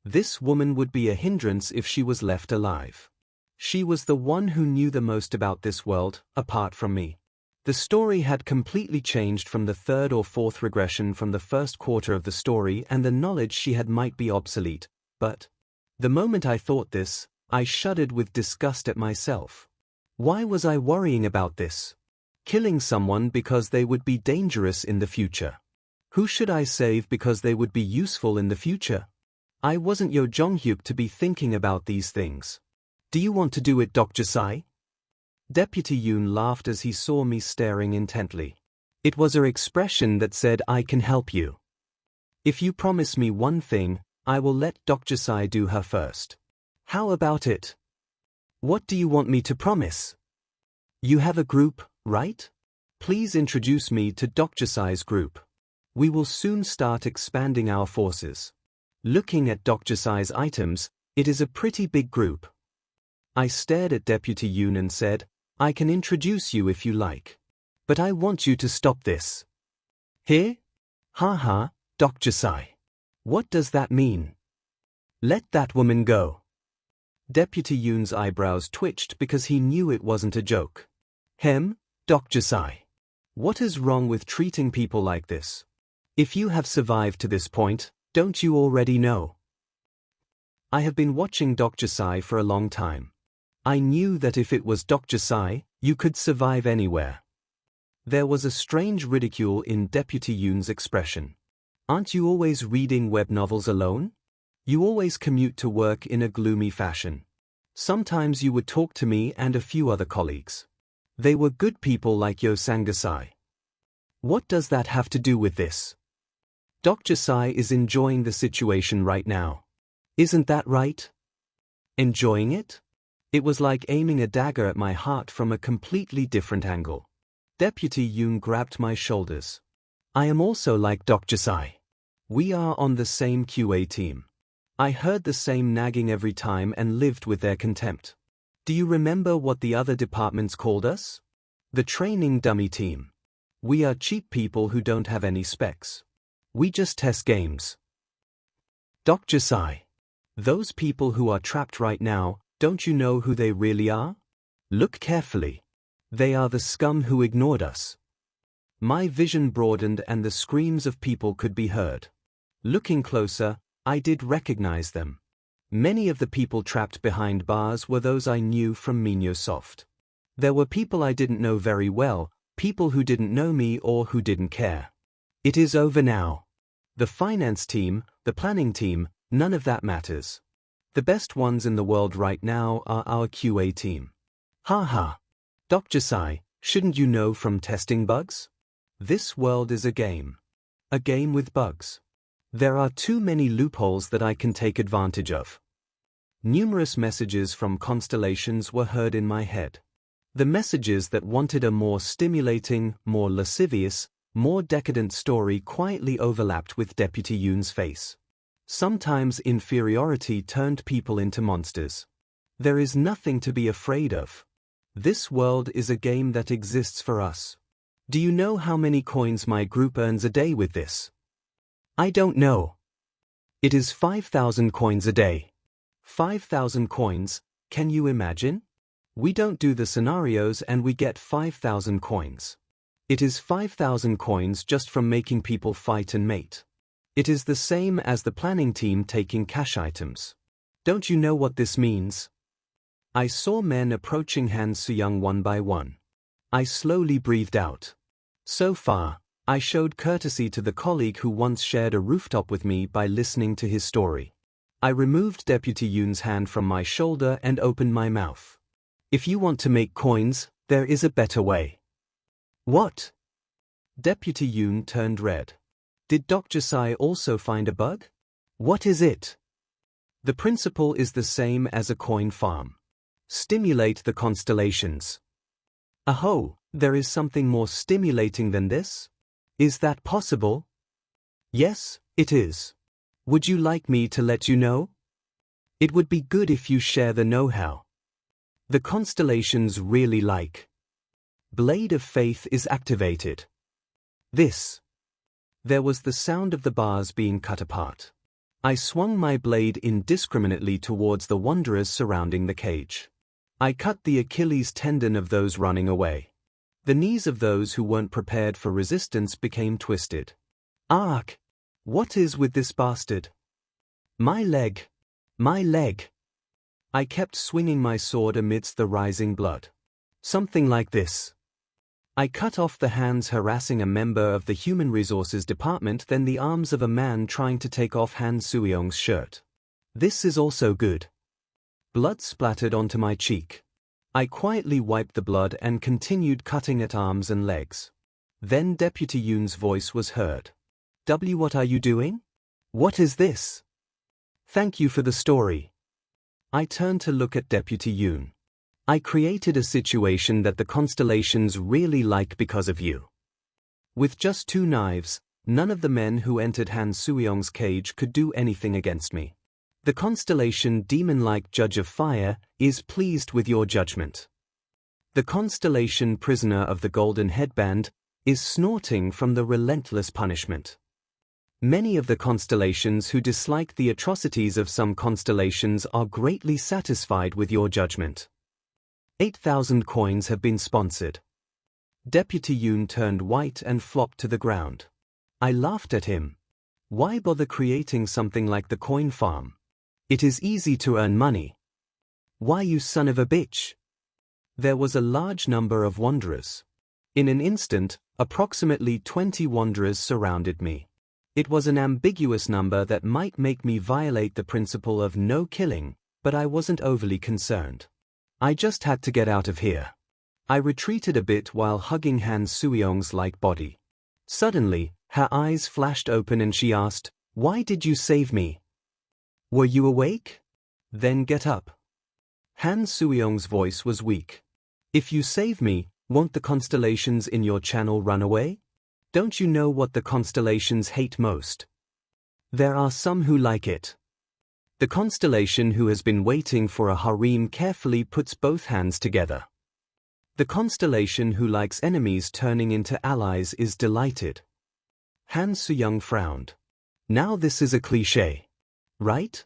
This woman would be a hindrance if she was left alive. She was the one who knew the most about this world, apart from me. The story had completely changed from the 3rd or 4th regression from the first quarter of the story, and the knowledge she had might be obsolete, but the moment I thought this, I shuddered with disgust at myself. Why was I worrying about this? Killing someone because they would be dangerous in the future. Who should I save because they would be useful in the future? I wasn't Yo Jong-hyuk to be thinking about these things. Do you want to do it, Dr. Sai? Deputy Yoon laughed as he saw me staring intently. It was her expression that said, I can help you. If you promise me one thing, I will let Dr. Sai do her first. How about it? What do you want me to promise? You have a group, right? Please introduce me to Dr. Sai's group. We will soon start expanding our forces. Looking at Dr. Sai's items, it is a pretty big group. I stared at Deputy Yoon and said, I can introduce you if you like. But I want you to stop this. Here? Ha ha, Dr. Sai. What does that mean? Let that woman go. Deputy Yoon's eyebrows twitched because he knew it wasn't a joke. Dr. Sai. What is wrong with treating people like this? If you have survived to this point, don't you already know? I have been watching Dr. Sai for a long time. I knew that if it was Dr. Sai, you could survive anywhere. There was a strange ridicule in Deputy Yoon's expression. Aren't you always reading web novels alone? You always commute to work in a gloomy fashion. Sometimes you would talk to me and a few other colleagues. They were good people like Yo Sang-Sai. What does that have to do with this? Dr. Sai is enjoying the situation right now. Isn't that right? Enjoying it? It was like aiming a dagger at my heart from a completely different angle. Deputy Yoon grabbed my shoulders. I am also like Dr. Sai. We are on the same QA team. I heard the same nagging every time and lived with their contempt. Do you remember what the other departments called us? The training dummy team. We are cheap people who don't have any specs. We just test games. Dr. Sai. Those people who are trapped right now, don't you know who they really are? Look carefully. They are the scum who ignored us. My vision broadened and the screams of people could be heard. Looking closer, I did recognize them. Many of the people trapped behind bars were those I knew from Minyosoft. There were people I didn't know very well, people who didn't know me or who didn't care. It is over now. The finance team, the planning team, none of that matters. The best ones in the world right now are our QA team. Ha ha. Dr. Sai, shouldn't you know from testing bugs? This world is a game. A game with bugs. There are too many loopholes that I can take advantage of. Numerous messages from constellations were heard in my head. The messages that wanted a more stimulating, more lascivious, more decadent story quietly overlapped with Deputy Yoon's face. Sometimes inferiority turned people into monsters. There is nothing to be afraid of. This world is a game that exists for us. Do you know how many coins my group earns a day with this? I don't know. It is 5,000 coins a day. 5,000 coins, can you imagine? We don't do the scenarios and we get 5,000 coins. It is 5,000 coins just from making people fight and mate. It is the same as the planning team taking cash items. Don't you know what this means? I saw men approaching Han Soo-young one by one. I slowly breathed out. So far, I showed courtesy to the colleague who once shared a rooftop with me by listening to his story. I removed Deputy Yoon's hand from my shoulder and opened my mouth. If you want to make coins, there is a better way. What? Deputy Yoon turned red. Did Dr. Sai also find a bug? What is it? The principle is the same as a coin farm. Stimulate the constellations. Aho, there is something more stimulating than this? Is that possible? Yes, it is. Would you like me to let you know? It would be good if you share the know-how. The constellations really like. Blade of Faith is activated. This. There was the sound of the bars being cut apart. I swung my blade indiscriminately towards the wanderers surrounding the cage. I cut the Achilles tendon of those running away. The knees of those who weren't prepared for resistance became twisted. Ark! What is with this bastard? My leg! My leg! I kept swinging my sword amidst the rising blood. Something like this. I cut off the hands harassing a member of the Human Resources Department, then the arms of a man trying to take off Han Soo-young's shirt. This is also good. Blood splattered onto my cheek. I quietly wiped the blood and continued cutting at arms and legs. Then Deputy Yoon's voice was heard. What are you doing? What is this? Thank you for the story. I turned to look at Deputy Yoon. I created a situation that the constellations really like because of you. With just 2 knives, none of the men who entered Han Soo-young's cage could do anything against me. The constellation demon-like Judge of Fire is pleased with your judgment. The constellation Prisoner of the Golden Headband is snorting from the relentless punishment. Many of the constellations who dislike the atrocities of some constellations are greatly satisfied with your judgment. 8,000 coins have been sponsored. Deputy Yoon turned white and flopped to the ground. I laughed at him. Why bother creating something like the coin farm? It is easy to earn money. Why, you son of a bitch? There was a large number of wanderers. In an instant, approximately 20 wanderers surrounded me. It was an ambiguous number that might make me violate the principle of no killing, but I wasn't overly concerned. I just had to get out of here. I retreated a bit while hugging Han Suyeong's light body. Suddenly, her eyes flashed open and she asked, "Why did you save me? Were you awake? Then get up." Han Suyeong's voice was weak. "If you save me, won't the constellations in your channel run away? Don't you know what the constellations hate most? There are some who like it." The constellation who has been waiting for a harem carefully puts both hands together. The constellation who likes enemies turning into allies is delighted. Han Suyeong frowned. Now this is a cliché, right?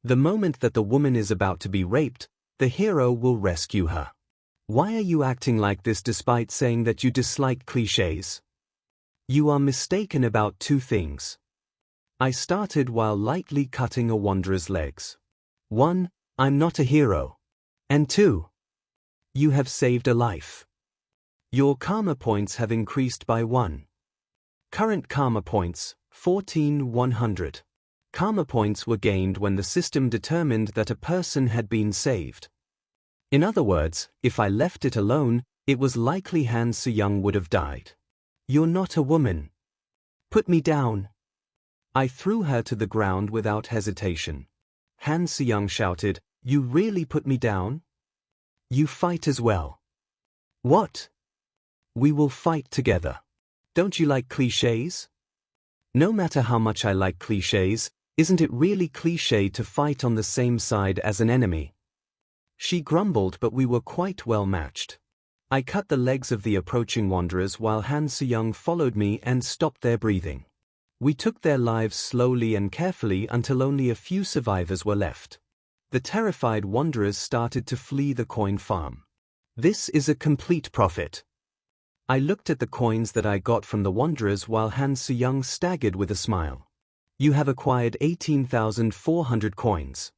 The moment that the woman is about to be raped, the hero will rescue her. Why are you acting like this despite saying that you dislike clichés? You are mistaken about two things. I started while lightly cutting a wanderer's legs. 1. I'm not a hero. And 2. You have saved a life. Your karma points have increased by 1. Current karma points, 14,100. Karma points were gained when the system determined that a person had been saved. In other words, if I left it alone, it was likely Han Suyeong would have died. You're not a woman. Put me down. I threw her to the ground without hesitation. Han Suyeong shouted, "You really put me down? You fight as well." "What?" "We will fight together. Don't you like clichés?" No matter how much I like clichés, isn't it really cliché to fight on the same side as an enemy? She grumbled, but we were quite well matched. I cut the legs of the approaching wanderers while Han Suyeong followed me and stopped their breathing. We took their lives slowly and carefully until only a few survivors were left. The terrified wanderers started to flee the coin farm. This is a complete profit. I looked at the coins that I got from the wanderers while Han Suyeong staggered with a smile. You have acquired 18,400 coins.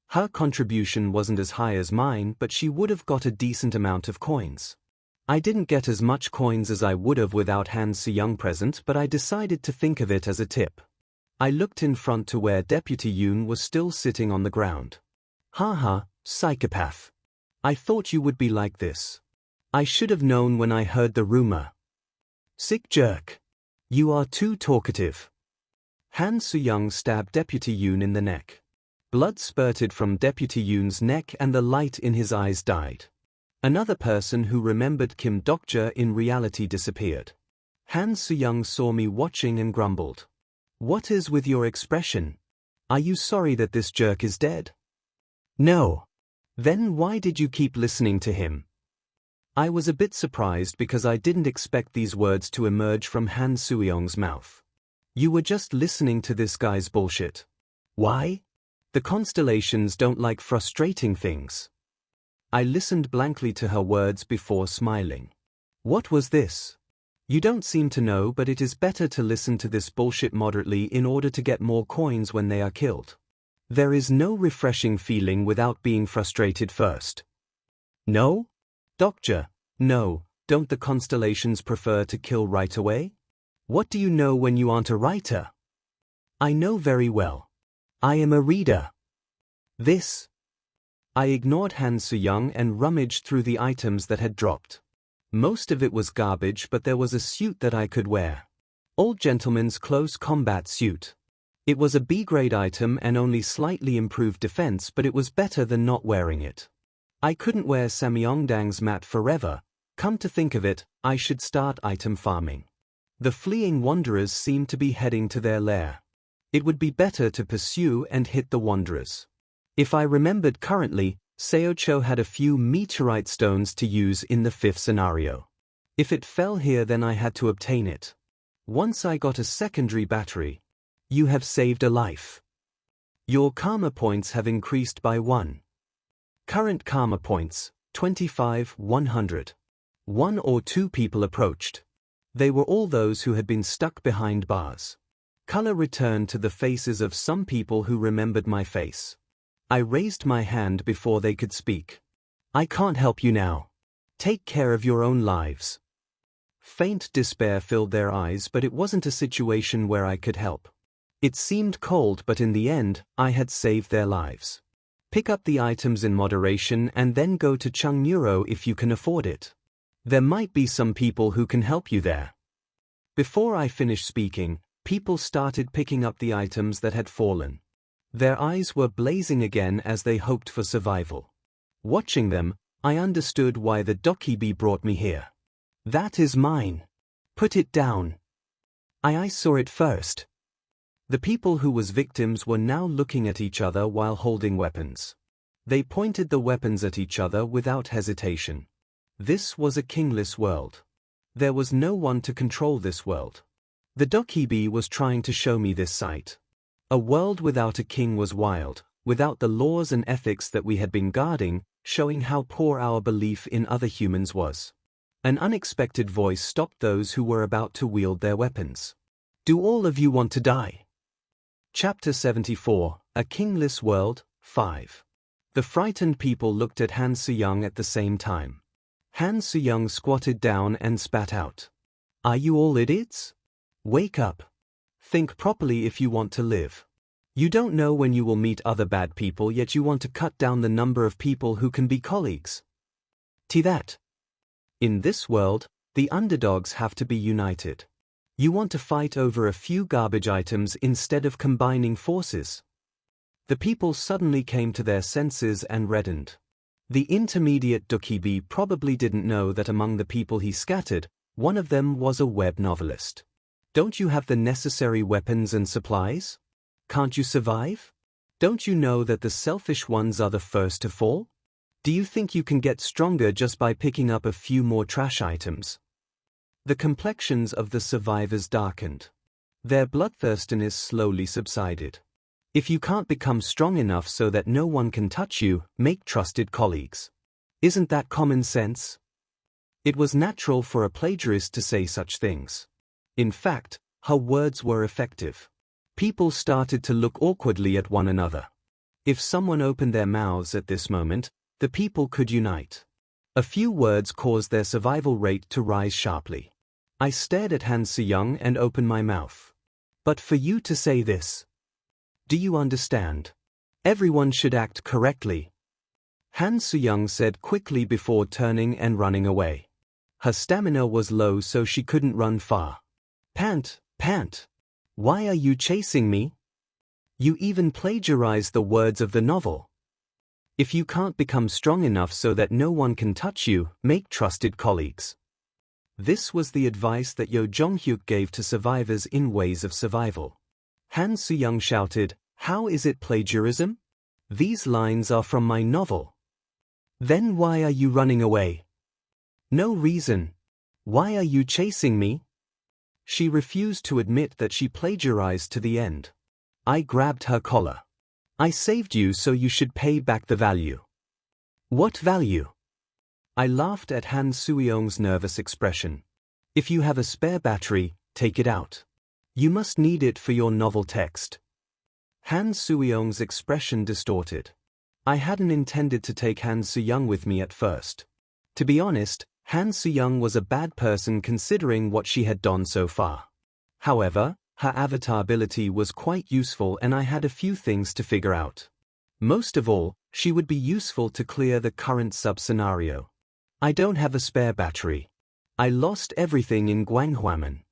Her contribution wasn't as high as mine, but she would have got a decent amount of coins. I didn't get as much coins as I would have without Han Suyeong present, but I decided to think of it as a tip. I looked in front to where Deputy Yoon was still sitting on the ground. Haha, psychopath. I thought you would be like this. I should have known when I heard the rumor. Sick jerk. You are too talkative. Han Suyeong stabbed Deputy Yoon in the neck. Blood spurted from Deputy Yoon's neck and the light in his eyes died. Another person who remembered Kim Dokja in reality disappeared. Han Suyeong saw me watching and grumbled. What is with your expression? Are you sorry that this jerk is dead? No. Then why did you keep listening to him? I was a bit surprised because I didn't expect these words to emerge from Han Suyeong's mouth. You were just listening to this guy's bullshit. Why? The constellations don't like frustrating things. I listened blankly to her words before smiling. What was this? You don't seem to know, but it is better to listen to this bullshit moderately in order to get more coins when they are killed. There is no refreshing feeling without being frustrated first. No? Dokja, no, don't the constellations prefer to kill right away? What do you know when you aren't a writer? I know very well. I am a reader. This. I ignored Han Suyeong and rummaged through the items that had dropped. Most of it was garbage, but there was a suit that I could wear. Old gentleman's close combat suit. It was a B-grade item and only slightly improved defense, but it was better than not wearing it. I couldn't wear Samyongdang's mat forever. Come to think of it, I should start item farming. The fleeing wanderers seemed to be heading to their lair. It would be better to pursue and hit the wanderers. If I remembered currently, Seocho had a few meteorite stones to use in the fifth scenario. If it fell here, then I had to obtain it. Once I got a secondary battery. You have saved a life. Your karma points have increased by 1. Current karma points, 25, 100. 1 or 2 people approached. They were all those who had been stuck behind bars. Color returned to the faces of some people who remembered my face. I raised my hand before they could speak. I can't help you now. Take care of your own lives. Faint despair filled their eyes, but it wasn't a situation where I could help. It seemed cold, but in the end, I had saved their lives. Pick up the items in moderation and then go to Chungnuro if you can afford it. There might be some people who can help you there. Before I finished speaking, people started picking up the items that had fallen. Their eyes were blazing again as they hoped for survival. Watching them, I understood why the Dokkibi brought me here. That is mine. Put it down. I saw it first. The people who was victims were now looking at each other while holding weapons. They pointed the weapons at each other without hesitation. This was a kingless world. There was no one to control this world. The Dokkibi was trying to show me this sight. A world without a king was wild, without the laws and ethics that we had been guarding, showing how poor our belief in other humans was. An unexpected voice stopped those who were about to wield their weapons. Do all of you want to die? Chapter 74, A Kingless World, 5. The frightened people looked at Han Suyang at the same time. Han Suyang squatted down and spat out. Are you all idiots? Wake up. Think properly if you want to live. You don't know when you will meet other bad people, yet you want to cut down the number of people who can be colleagues. That. In this world, the underdogs have to be united. You want to fight over a few garbage items instead of combining forces. The people suddenly came to their senses and reddened. The intermediate Dokkibi probably didn't know that among the people he scattered, one of them was a web novelist. Don't you have the necessary weapons and supplies? Can't you survive? Don't you know that the selfish ones are the first to fall? Do you think you can get stronger just by picking up a few more trash items? The complexions of the survivors darkened. Their bloodthirstiness slowly subsided. If you can't become strong enough so that no one can touch you, make trusted colleagues. Isn't that common sense? It was natural for a plagiarist to say such things. In fact, her words were effective. People started to look awkwardly at one another. If someone opened their mouths at this moment, the people could unite. A few words caused their survival rate to rise sharply. I stared at Han Suyang and opened my mouth. But for you to say this. Do you understand? Everyone should act correctly. Han Suyang said quickly before turning and running away. Her stamina was low, so she couldn't run far. Pant. Why are you chasing me? You even plagiarized the words of the novel. If you can't become strong enough so that no one can touch you, make trusted colleagues. This was the advice that Yo Jonghyuk gave to survivors in Ways of Survival. Han Suyang shouted, "How is it plagiarism? These lines are from my novel." Then why are you running away? No reason. Why are you chasing me? She refused to admit that she plagiarized to the end. I grabbed her collar. I saved you, so you should pay back the value. What value? I laughed at Han Suyong's nervous expression. If you have a spare battery, take it out. You must need it for your novel text. Han Suyong's expression distorted. I hadn't intended to take Han Suyang with me at first. To be honest, Han Suyang was a bad person considering what she had done so far. However, her avatar ability was quite useful and I had a few things to figure out. Most of all, she would be useful to clear the current sub-scenario. I don't have a spare battery. I lost everything in Guanghuamen.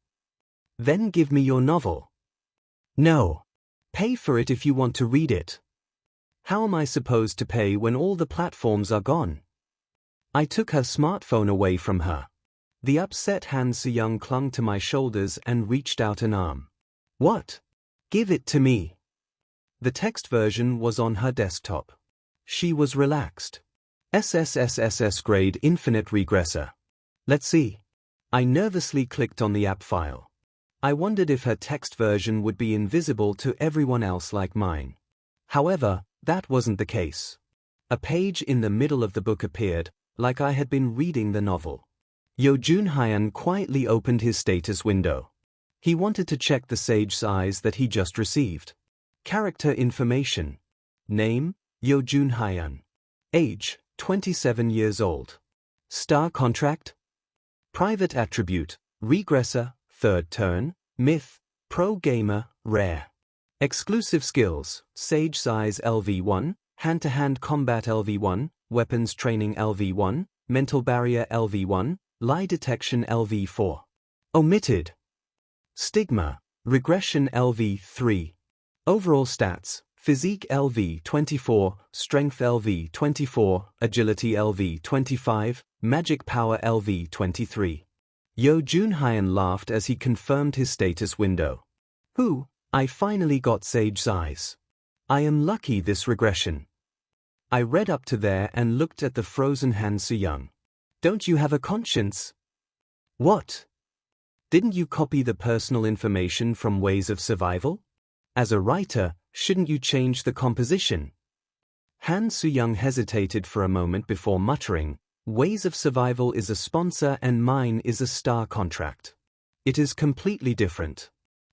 Then give me your novel. No. Pay for it if you want to read it. How am I supposed to pay when all the platforms are gone? I took her smartphone away from her. The upset Han Suyang clung to my shoulders and reached out an arm. What? Give it to me. The text version was on her desktop. She was relaxed. SSSSS grade infinite regressor. Let's see. I nervously clicked on the app file. I wondered if her text version would be invisible to everyone else like mine. However, that wasn't the case. A page in the middle of the book appeared, like I had been reading the novel. Yo Junhyan quietly opened his status window. He wanted to check the Sage's Eyes that he just received. Character information. Name, Yo Junhyan. Age, 27 years old. Star contract. Private attribute, regressor, third turn, myth, pro gamer, rare. Exclusive skills, Sage's Eyes LV1, hand-to-hand combat LV1, weapons training LV1, mental barrier LV1, lie detection LV4. Omitted. Stigma, regression LV3. Overall stats, physique LV24, strength LV24, agility LV25, magic power LV23. Yo Junhyan laughed as he confirmed his status window. I finally got Sage's Eyes. I am lucky this regression. I read up to there and looked at the frozen Han Soo-young. Don't you have a conscience? What? Didn't you copy the personal information from Ways of Survival? As a writer, shouldn't you change the composition? Han Soo-young hesitated for a moment before muttering, Ways of Survival is a sponsor and mine is a star contract. It is completely different.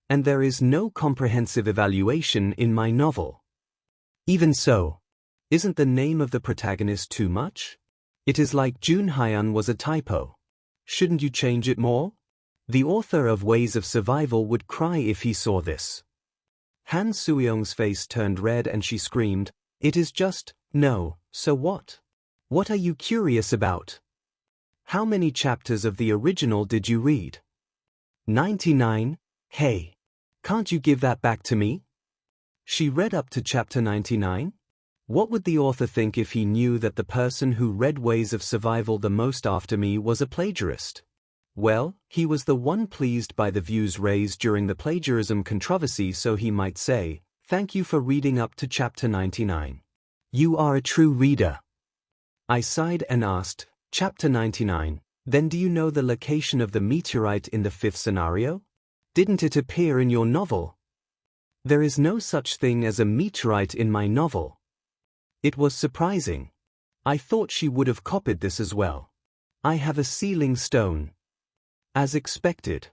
And there is no comprehensive evaluation in my novel. Even so, isn't the name of the protagonist too much? It is like Junhyan was a typo. Shouldn't you change it more? The author of Ways of Survival would cry if he saw this. Han Soo-young's face turned red and she screamed, It is just, no, so what? What are you curious about? How many chapters of the original did you read? 99? Hey. Can't you give that back to me? She read up to chapter 99? What would the author think if he knew that the person who read Ways of Survival the most after me was a plagiarist? Well, he was the one pleased by the views raised during the plagiarism controversy, so he might say, Thank you for reading up to chapter 99. You are a true reader. I sighed and asked, Chapter 99, then do you know the location of the meteorite in the fifth scenario? Didn't it appear in your novel? There is no such thing as a meteorite in my novel. It was surprising. I thought she would have copied this as well. I have a sealing stone. As expected.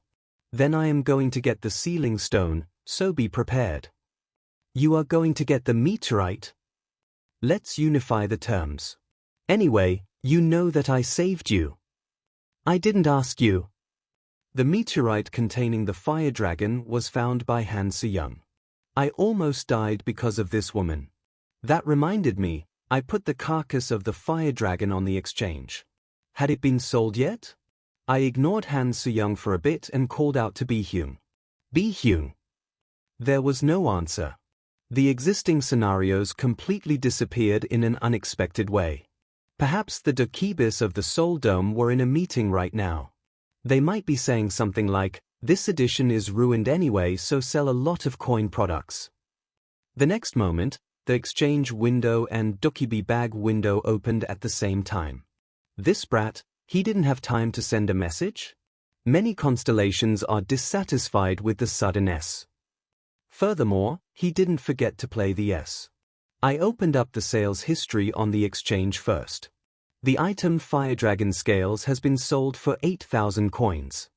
Then I am going to get the sealing stone, so be prepared. You are going to get the meteorite? Let's unify the terms. Anyway, you know that I saved you. I didn't ask you. The meteorite containing the fire dragon was found by Han Soo-young. I almost died because of this woman. That reminded me, I put the carcass of the fire dragon on the exchange. Had it been sold yet? I ignored Han Soo-young for a bit and called out to Bi-hyung. Bi-hyung. There was no answer. The existing scenarios completely disappeared in an unexpected way. Perhaps the Dokibis of the Soul Dome were in a meeting right now. They might be saying something like, this edition is ruined anyway, so sell a lot of coin products. The next moment, the exchange window and Dokibi bag window opened at the same time. This brat, he didn't have time to send a message? Many constellations are dissatisfied with the sudden S. Furthermore, he didn't forget to play the S. I opened up the sales history on the exchange first. The item Fire Dragon Scales has been sold for 8,000 coins.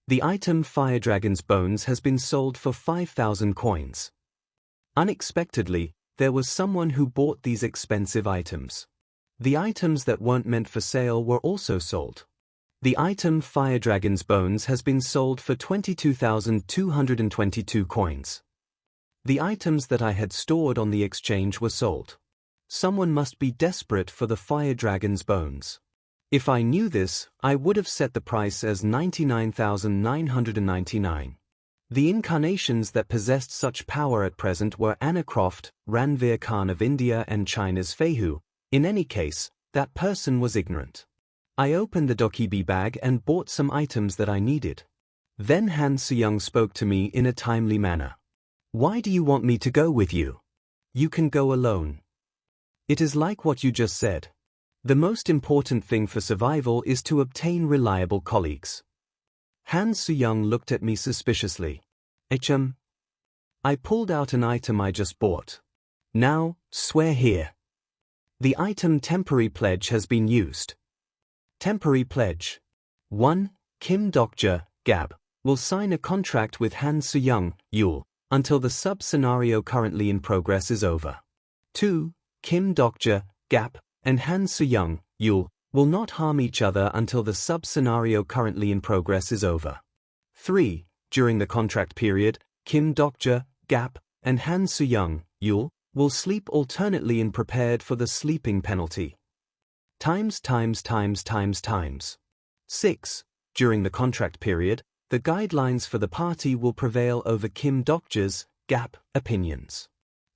The item Fire Dragon's Bones has been sold for 5,000 coins. Unexpectedly, there was someone who bought these expensive items. The items that weren't meant for sale were also sold. The item Fire Dragon's Bones has been sold for 22,222 coins. The items that I had stored on the exchange were sold. Someone must be desperate for the Fire Dragon's Bones. If I knew this, I would have set the price as 99,999. The incarnations that possessed such power at present were Anna Croft, Ranveer Khan of India and China's Feihu. In any case, that person was ignorant. I opened the Dokibi bag and bought some items that I needed. Then Han Soo-young spoke to me in a timely manner. Why do you want me to go with you? You can go alone. It is like what you just said. The most important thing for survival is to obtain reliable colleagues. Han Soo-young looked at me suspiciously. I pulled out an item I just bought. Now, swear here. The item temporary pledge has been used. Temporary pledge. 1. Kim Dokja, Gab, will sign a contract with Han Soo-young, Yul, until the sub-scenario currently in progress is over. 2. Kim Dokja, Gap, and Han Soo-young, Yul, will not harm each other until the sub-scenario currently in progress is over. 3. During the contract period, Kim Dokja, Gap, and Han Soo-young, Yul, will sleep alternately and prepared for the sleeping penalty. Times. 6. During the contract period, the guidelines for the party will prevail over Kim Dokja's, Gap, opinions.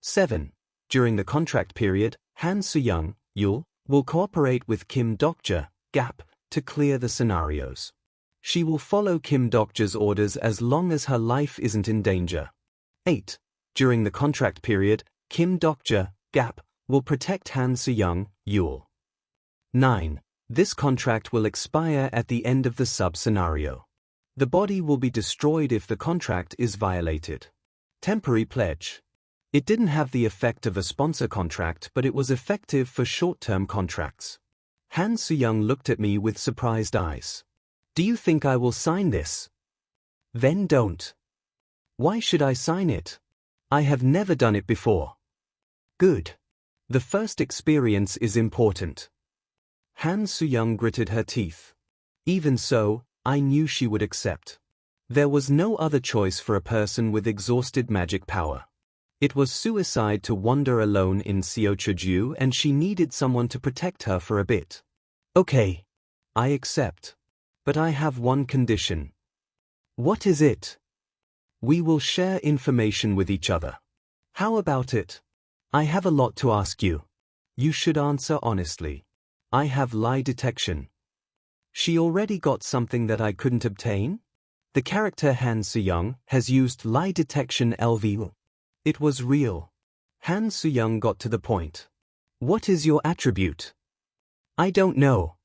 7. During the contract period, Han Soo-young, Yul, will cooperate with Kim Dokja, Gap, to clear the scenarios. She will follow Kim Dokja's orders as long as her life isn't in danger. 8. During the contract period, Kim Dokja, Gap, will protect Han Soo-young, Yul. 9. This contract will expire at the end of the sub-scenario. The body will be destroyed if the contract is violated. Temporary pledge. It didn't have the effect of a sponsor contract, but it was effective for short-term contracts. Han Soo-young looked at me with surprised eyes. Do you think I will sign this? Then don't. Why should I sign it? I have never done it before. Good. The first experience is important. Han Soo-young gritted her teeth. Even so, I knew she would accept. There was no other choice for a person with exhausted magic power. It was suicide to wander alone in Seocheju, and she needed someone to protect her for a bit. Okay. I accept. But I have one condition. What is it? We will share information with each other. How about it? I have a lot to ask you. You should answer honestly. I have lie detection. She already got something that I couldn't obtain? The character Han Soo-young has used lie detection LV. It was real. Han Soo-young got to the point. What is your attribute? I don't know.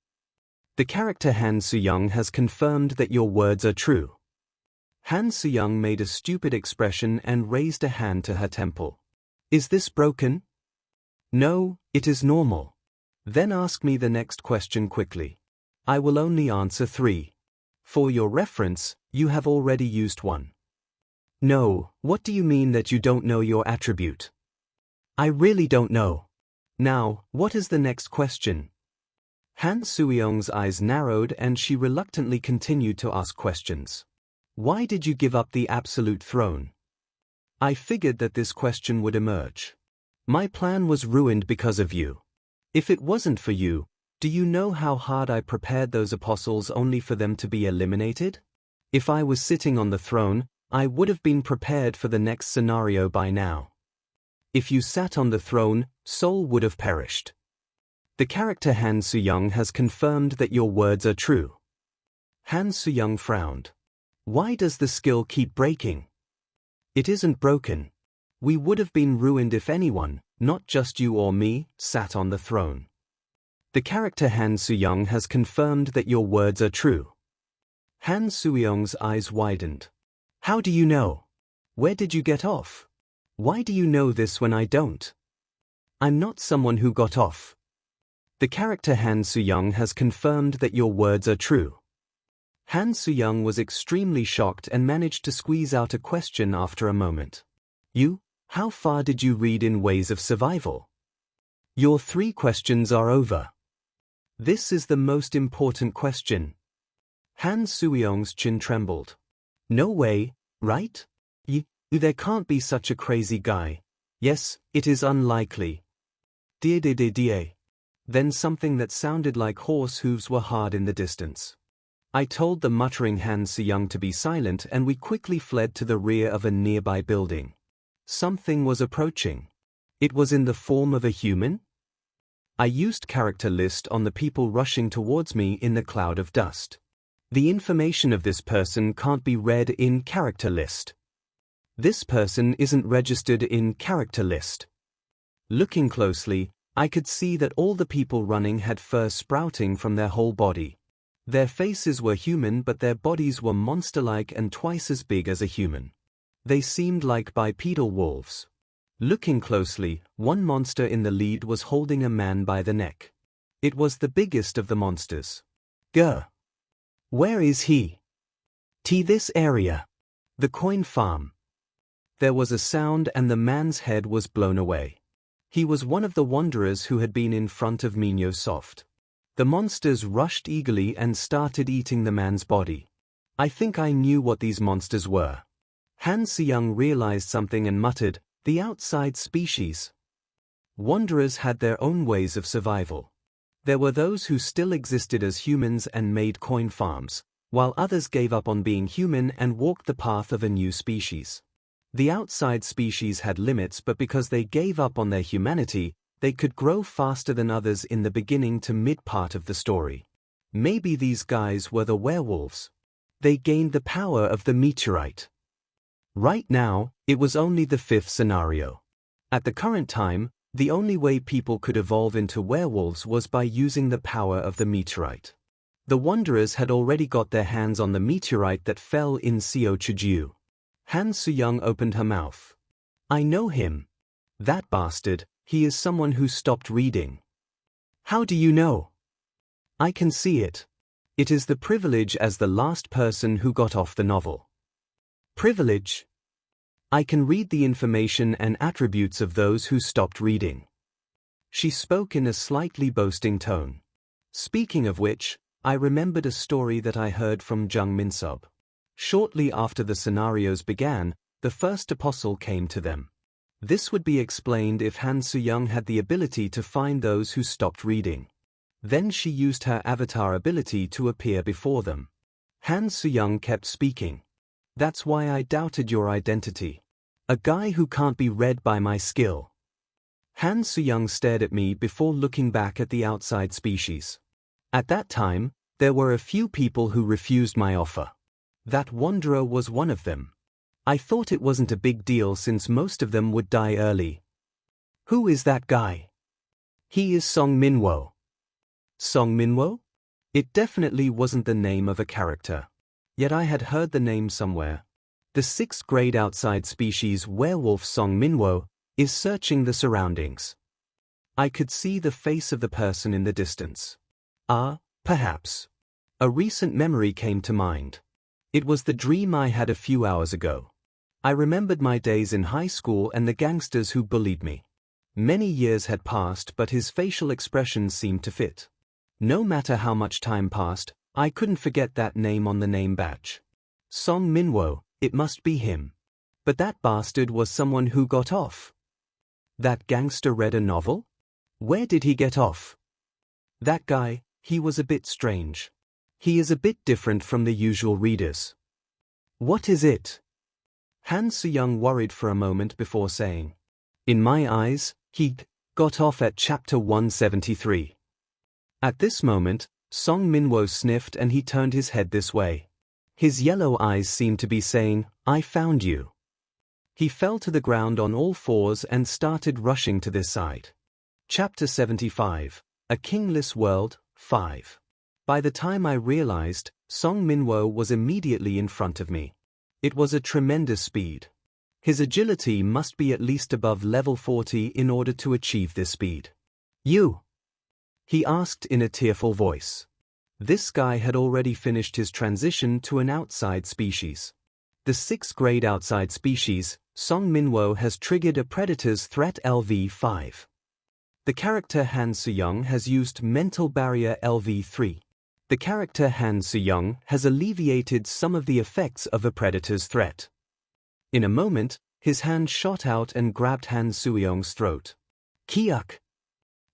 The character Han Soo-young has confirmed that your words are true. Han Soo-young made a stupid expression and raised a hand to her temple. Is this broken? No, it is normal. Then ask me the next question quickly. I will only answer 3. For your reference, you have already used 1. No, what do you mean that you don't know your attribute? I really don't know. Now, what is the next question? Han Soo-young's eyes narrowed and she reluctantly continued to ask questions. Why did you give up the absolute throne? I figured that this question would emerge. My plan was ruined because of you. If it wasn't for you, do you know how hard I prepared those apostles only for them to be eliminated? If I was sitting on the throne, I would have been prepared for the next scenario by now. If you sat on the throne, Seoul would have perished. The character Han Soo-young has confirmed that your words are true. Han Soo-young frowned. Why does the skill keep breaking? It isn't broken. We would have been ruined if anyone, not just you or me, sat on the throne. The character Han Soo-young has confirmed that your words are true. Han Soo-young's eyes widened. How do you know? Where did you get off? Why do you know this when I don't? I'm not someone who got off. The character Han Soo-young has confirmed that your words are true. Han Soo-young was extremely shocked and managed to squeeze out a question after a moment. You? How far did you read in Ways of Survival? Your 3 questions are over. This is the most important question. Han Soo-young's chin trembled. No way, right? There can't be such a crazy guy. Yes, it is unlikely. Dear. Then something that sounded like horse hooves were heard in the distance. I told the muttering Han Soo-young to be silent and we quickly fled to the rear of a nearby building. Something was approaching. It was in the form of a human? I used character list on the people rushing towards me in the cloud of dust. The information of this person can't be read in character list. This person isn't registered in character list. Looking closely, I could see that all the people running had fur sprouting from their whole body. Their faces were human, but their bodies were monster-like and twice as big as a human. They seemed like bipedal wolves. Looking closely, one monster in the lead was holding a man by the neck. It was the biggest of the monsters. Grr. Where is he? This area. The coin farm. There was a sound and the man's head was blown away. He was one of the wanderers who had been in front of Minyo Soft. The monsters rushed eagerly and started eating the man's body. I think I knew what these monsters were. Han Suyong realized something and muttered, "The outside species." Wanderers had their own ways of survival. There were those who still existed as humans and made coin farms, while others gave up on being human and walked the path of a new species. The outside species had limits, but because they gave up on their humanity, they could grow faster than others in the beginning to mid-part of the story. Maybe these guys were the werewolves. They gained the power of the meteorite. Right now, it was only the fifth scenario. At the current time, the only way people could evolve into werewolves was by using the power of the meteorite. The Wanderers had already got their hands on the meteorite that fell in Seo Chuju. Han Suyong opened her mouth. "I know him. That bastard, he is someone who stopped reading." "How do you know?" "I can see it. It is the privilege as the last person who got off the novel." "Privilege?" "I can read the information and attributes of those who stopped reading." She spoke in a slightly boasting tone. Speaking of which, I remembered a story that I heard from Jung Minsob. Shortly after the scenarios began, the first apostle came to them. This would be explained if Han Suyong had the ability to find those who stopped reading. Then she used her avatar ability to appear before them. Han Suyong kept speaking. "That's why I doubted your identity. A guy who can't be read by my skill." Han Suyong stared at me before looking back at the outside species. At that time, there were a few people who refused my offer. That wanderer was one of them. I thought it wasn't a big deal since most of them would die early. "Who is that guy?" "He is Song Minwo." Song Minwo? It definitely wasn't the name of a character. Yet I had heard the name somewhere. The 6th grade outside species werewolf Song Minwo is searching the surroundings. I could see the face of the person in the distance. Perhaps. A recent memory came to mind. It was the dream I had a few hours ago. I remembered my days in high school and the gangsters who bullied me. Many years had passed, but his facial expressions seemed to fit. No matter how much time passed, I couldn't forget that name on the name badge. Song Minwo, it must be him. But that bastard was someone who got off. That gangster read a novel? Where did he get off? That guy, he was a bit strange. He is a bit different from the usual readers. What is it? Han Suyong worried for a moment before saying. In my eyes, he got off at chapter 173. At this moment, Song Minwo sniffed and he turned his head this way. His yellow eyes seemed to be saying, I found you. He fell to the ground on all fours and started rushing to this side. Chapter 75, A Kingless World, 5. By the time I realized, Song Minwo was immediately in front of me. It was a tremendous speed. His agility must be at least above level 40 in order to achieve this speed. You? He asked in a tearful voice. This guy had already finished his transition to an outside species. The 6th grade outside species, Song Minwo has triggered a predator's threat LV5. The character Han Suyong has used mental barrier LV3. The character Han Suyong has alleviated some of the effects of a predator's threat. In a moment, his hand shot out and grabbed Han Suyong's throat. Kiuk!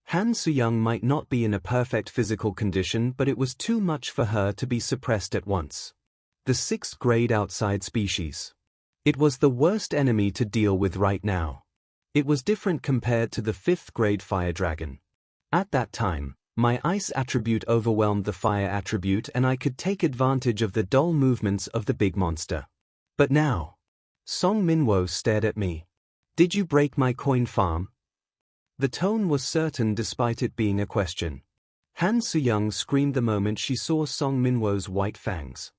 Han Suyong might not be in a perfect physical condition, but it was too much for her to be suppressed at once. The 6th grade outside species. It was the worst enemy to deal with right now. It was different compared to the 5th grade fire dragon. At that time, my ice attribute overwhelmed the fire attribute and I could take advantage of the dull movements of the big monster. But now, Song Minwo stared at me. Did you break my coin farm? The tone was certain despite it being a question. Han Soo-young screamed the moment she saw Song Minwo's white fangs.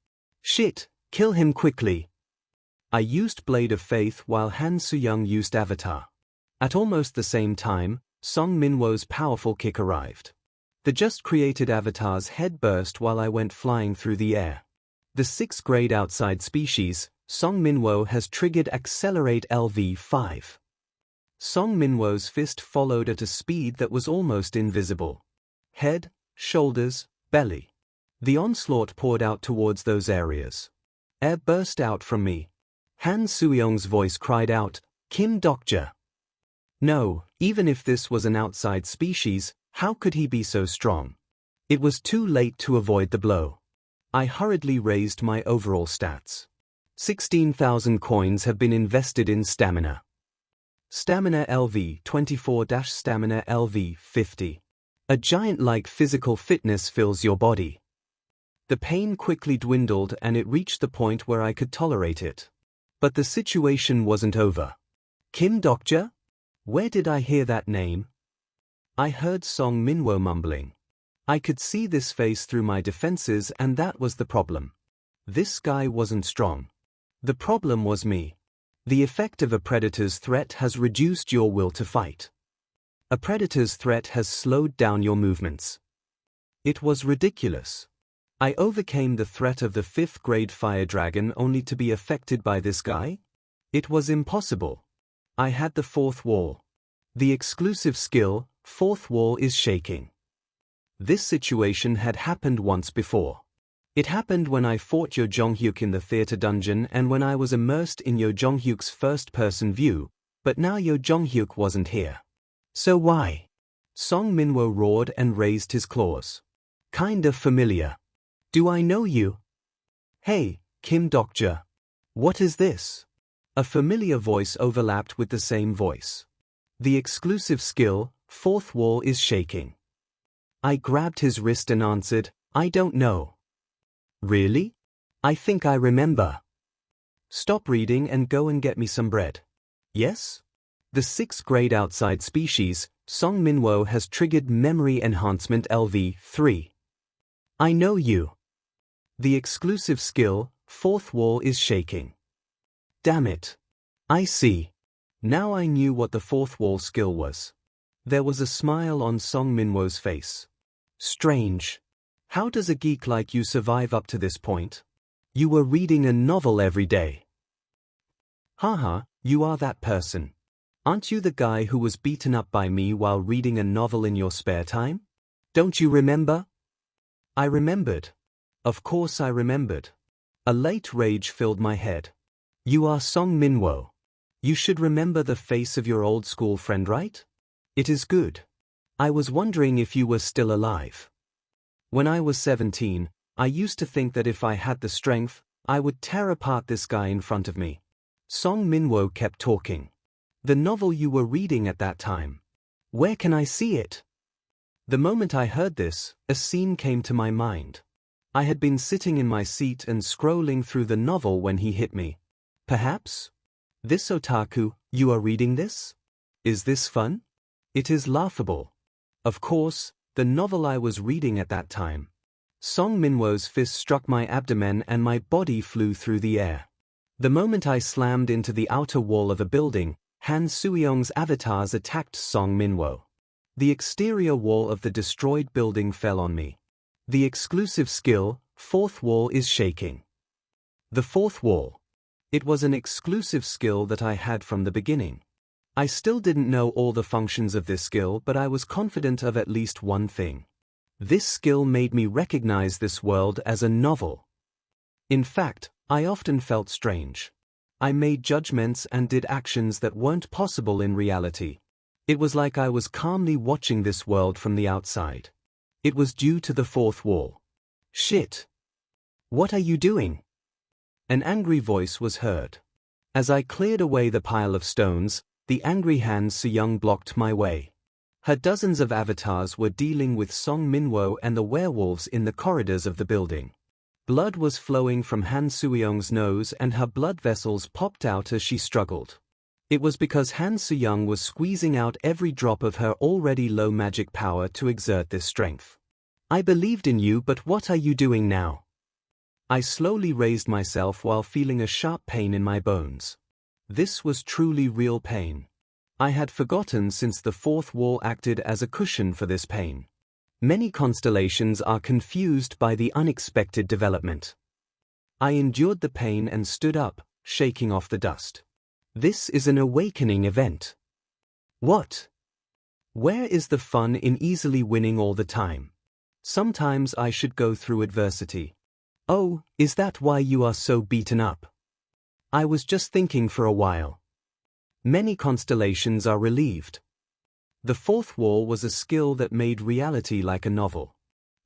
Shit, kill him quickly. I used Blade of Faith while Han Soo-young used Avatar. At almost the same time, Song Minwo's powerful kick arrived. The just-created avatar's head burst while I went flying through the air. The 6th grade outside species, Song Minwo has triggered Accelerate LV5. Song Minwo's fist followed at a speed that was almost invisible. Head, shoulders, belly. The onslaught poured out towards those areas. Air burst out from me. Han Soo-young's voice cried out, Kim Dokja. No, even if this was an outside species, how could he be so strong? It was too late to avoid the blow. I hurriedly raised my overall stats. 16,000 coins have been invested in stamina. Stamina LV 24-Stamina LV 50. A giant-like physical fitness fills your body. The pain quickly dwindled and it reached the point where I could tolerate it. But the situation wasn't over. Kim Dokja? Where did I hear that name? I heard Song Minwo mumbling. I could see this face through my defenses and that was the problem. This guy wasn't strong. The problem was me. The effect of a predator's threat has reduced your will to fight. A predator's threat has slowed down your movements. It was ridiculous. I overcame the threat of the 5th grade fire dragon only to be affected by this guy? It was impossible. I had the 4th wall. The exclusive skill, 4th wall is shaking. This situation had happened once before. It happened when I fought Yo Jong-hyuk in the theater dungeon and when I was immersed in Yo Jong-hyuk's first-person view, but now Yo Jong-hyuk wasn't here. So why? Song Minwo roared and raised his claws. Kinda familiar. Do I know you? Hey, Kim Dokja. What is this? A familiar voice overlapped with the same voice. The exclusive skill, 4th wall is shaking. I grabbed his wrist and answered, I don't know. Really? I think I remember. Stop reading and go and get me some bread. Yes? The 6th grade outside species, Song Minwo has triggered Memory Enhancement LV3. I know you. The exclusive skill, 4th wall is shaking. Damn it. I see. Now I knew what the 4th wall skill was. There was a smile on Song Minwo's face. Strange. How does a geek like you survive up to this point? You were reading a novel every day. Haha, you are that person. Aren't you the guy who was beaten up by me while reading a novel in your spare time? Don't you remember? I remembered. Of course I remembered. A late rage filled my head. You are Song Minwo. You should remember the face of your old school friend, right? It is good. I was wondering if you were still alive. When I was 17, I used to think that if I had the strength, I would tear apart this guy in front of me. Song Minwo kept talking. The novel you were reading at that time. Where can I see it? The moment I heard this, a scene came to my mind. I had been sitting in my seat and scrolling through the novel when he hit me. Perhaps? This otaku, you are reading this? Is this fun? It is laughable. Of course, the novel I was reading at that time. Song Minwo's fist struck my abdomen and my body flew through the air. The moment I slammed into the outer wall of a building, Han Soo-young's avatars attacked Song Minwo. The exterior wall of the destroyed building fell on me. The exclusive skill, 4th wall is shaking. The 4th wall. It was an exclusive skill that I had from the beginning. I still didn't know all the functions of this skill, but I was confident of at least one thing. This skill made me recognize this world as a novel. In fact, I often felt strange. I made judgments and did actions that weren't possible in reality. It was like I was calmly watching this world from the outside. It was due to the 4th wall. Shit. What are you doing? An angry voice was heard. As I cleared away the pile of stones, the angry Han Soo-young blocked my way. Her dozens of avatars were dealing with Song Minwo and the werewolves in the corridors of the building. Blood was flowing from Han Suyeong's nose and her blood vessels popped out as she struggled. It was because Han Suyeong was squeezing out every drop of her already low magic power to exert this strength. I believed in you, but what are you doing now? I slowly raised myself while feeling a sharp pain in my bones. This was truly real pain. I had forgotten since the fourth wall acted as a cushion for this pain. Many constellations are confused by the unexpected development. I endured the pain and stood up, shaking off the dust. This is an awakening event. What? Where is the fun in easily winning all the time? Sometimes I should go through adversity. Oh, is that why you are so beaten up? I was just thinking for a while. Many constellations are relieved. The fourth wall was a skill that made reality like a novel.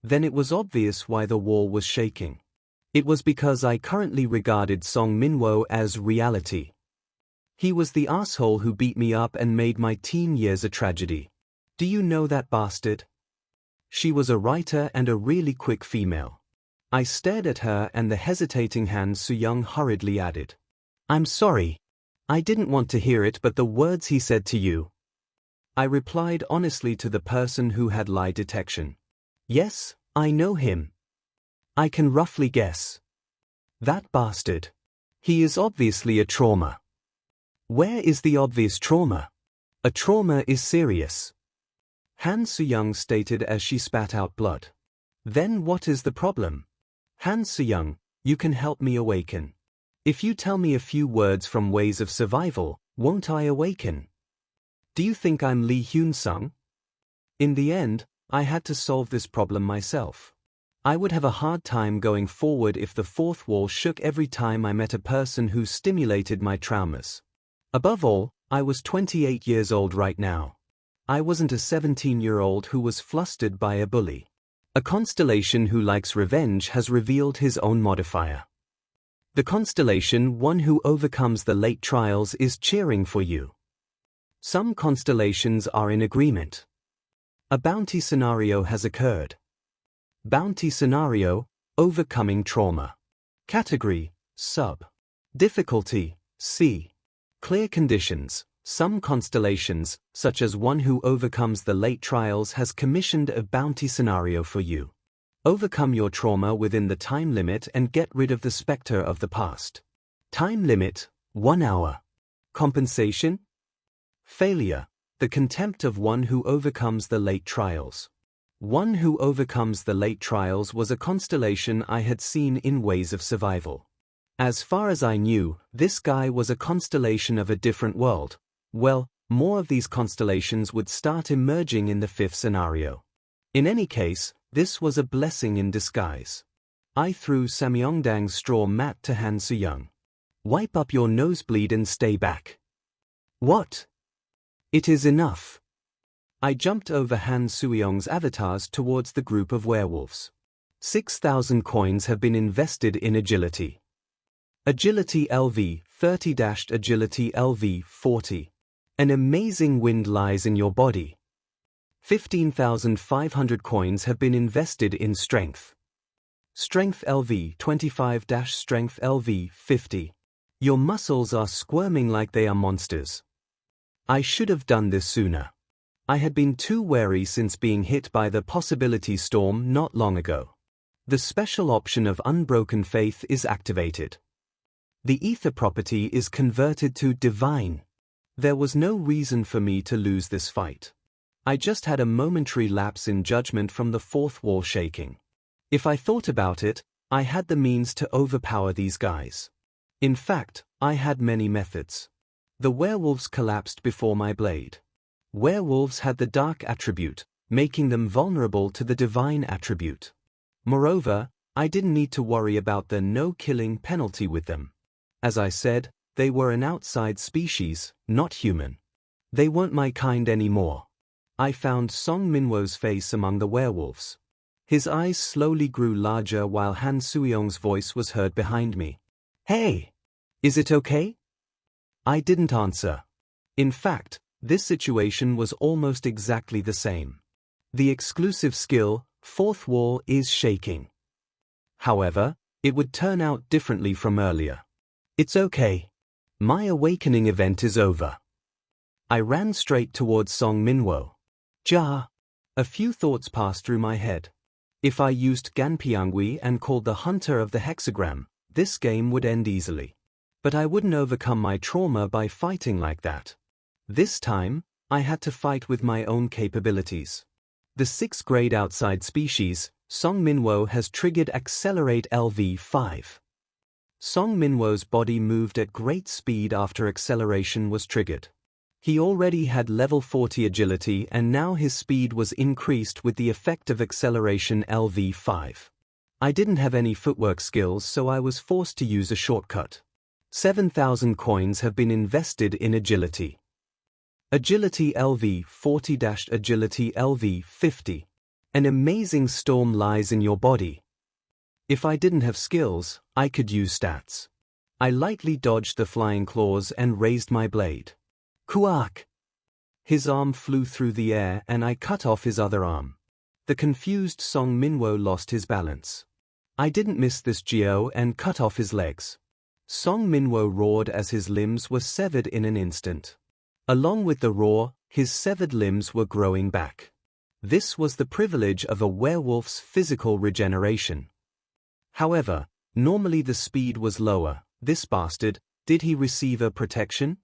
Then it was obvious why the wall was shaking. It was because I currently regarded Song Minwo as reality. He was the asshole who beat me up and made my teen years a tragedy. Do you know that bastard? She was a writer and a really quick female. I stared at her and the hesitating Han Suyeong hurriedly added, I'm sorry. I didn't want to hear it, but the words he said to you. I replied honestly to the person who had lie detection. Yes, I know him. I can roughly guess. That bastard. He is obviously a trauma. Where is the obvious trauma? A trauma is serious. Han Suyeong stated as she spat out blood. Then what is the problem? Han Suyeong, you can help me awaken. If you tell me a few words from Ways of Survival, won't I awaken? Do you think I'm Lee Hyun-sung? In the end, I had to solve this problem myself. I would have a hard time going forward if the fourth wall shook every time I met a person who stimulated my traumas. Above all, I was 28 years old right now. I wasn't a 17-year-old who was flustered by a bully. A constellation who likes revenge has revealed his own modifier. The constellation one who overcomes the late trials is cheering for you. Some constellations are in agreement. A bounty scenario has occurred. Bounty scenario, overcoming trauma. Category, sub. Difficulty, C. Clear conditions. Some constellations, such as one who overcomes the late trials, has commissioned a bounty scenario for you. Overcome your trauma within the time limit and get rid of the specter of the past. Time limit, 1 hour. Compensation? Failure, the contempt of one who overcomes the late trials. One who overcomes the late trials was a constellation I had seen in Ways of Survival. As far as I knew, this guy was a constellation of a different world. Well, more of these constellations would start emerging in the fifth scenario. In any case, this was a blessing in disguise. I threw Samyongdang's straw mat to Han Suyeong. Wipe up your nosebleed and stay back. What? It is enough. I jumped over Han Suyeong's avatars towards the group of werewolves. 6,000 coins have been invested in agility. Agility LV 30-agility LV 40. An amazing wind lies in your body. 15,500 coins have been invested in strength. Strength LV 25-strength LV 50. Your muscles are squirming like they are monsters. I should have done this sooner. I had been too wary since being hit by the possibility storm not long ago. The special option of Unbroken Faith is activated. The ether property is converted to divine. There was no reason for me to lose this fight. I just had a momentary lapse in judgment from the fourth wall shaking. If I thought about it, I had the means to overpower these guys. In fact, I had many methods. The werewolves collapsed before my blade. Werewolves had the dark attribute, making them vulnerable to the divine attribute. Moreover, I didn't need to worry about the no-killing penalty with them. As I said, they were an outside species, not human. They weren't my kind anymore. I found Song Minwo's face among the werewolves. His eyes slowly grew larger while Han Suyeong's voice was heard behind me. Hey! Is it okay? I didn't answer. In fact, this situation was almost exactly the same. The exclusive skill, fourth wall, is shaking. However, It would turn out differently from earlier. It's okay. My awakening event is over. I ran straight towards Song Minwo. Ja. A few thoughts passed through my head. If I used Ganpiangui and called the Hunter of the Hexagram, this game would end easily. But I wouldn't overcome my trauma by fighting like that. This time, I had to fight with my own capabilities. The 6th grade outside species, Song Minwo, has triggered Accelerate LV5. Song Minwo's body moved at great speed after acceleration was triggered. He already had level 40 agility and now his speed was increased with the effect of acceleration LV5. I didn't have any footwork skills, so I was forced to use a shortcut. 7,000 coins have been invested in agility. Agility LV40 - Agility LV50. An amazing storm lies in your body. If I didn't have skills, I could use stats. I lightly dodged the flying claws and raised my blade. Kuak! His arm flew through the air and I cut off his other arm. The confused Song Minwo lost his balance. I didn't miss this geo and cut off his legs. Song Minwo roared as his limbs were severed in an instant. Along with the roar, his severed limbs were growing back. This was the privilege of a werewolf's physical regeneration. However, normally the speed was lower. This bastard, did he receive a protection?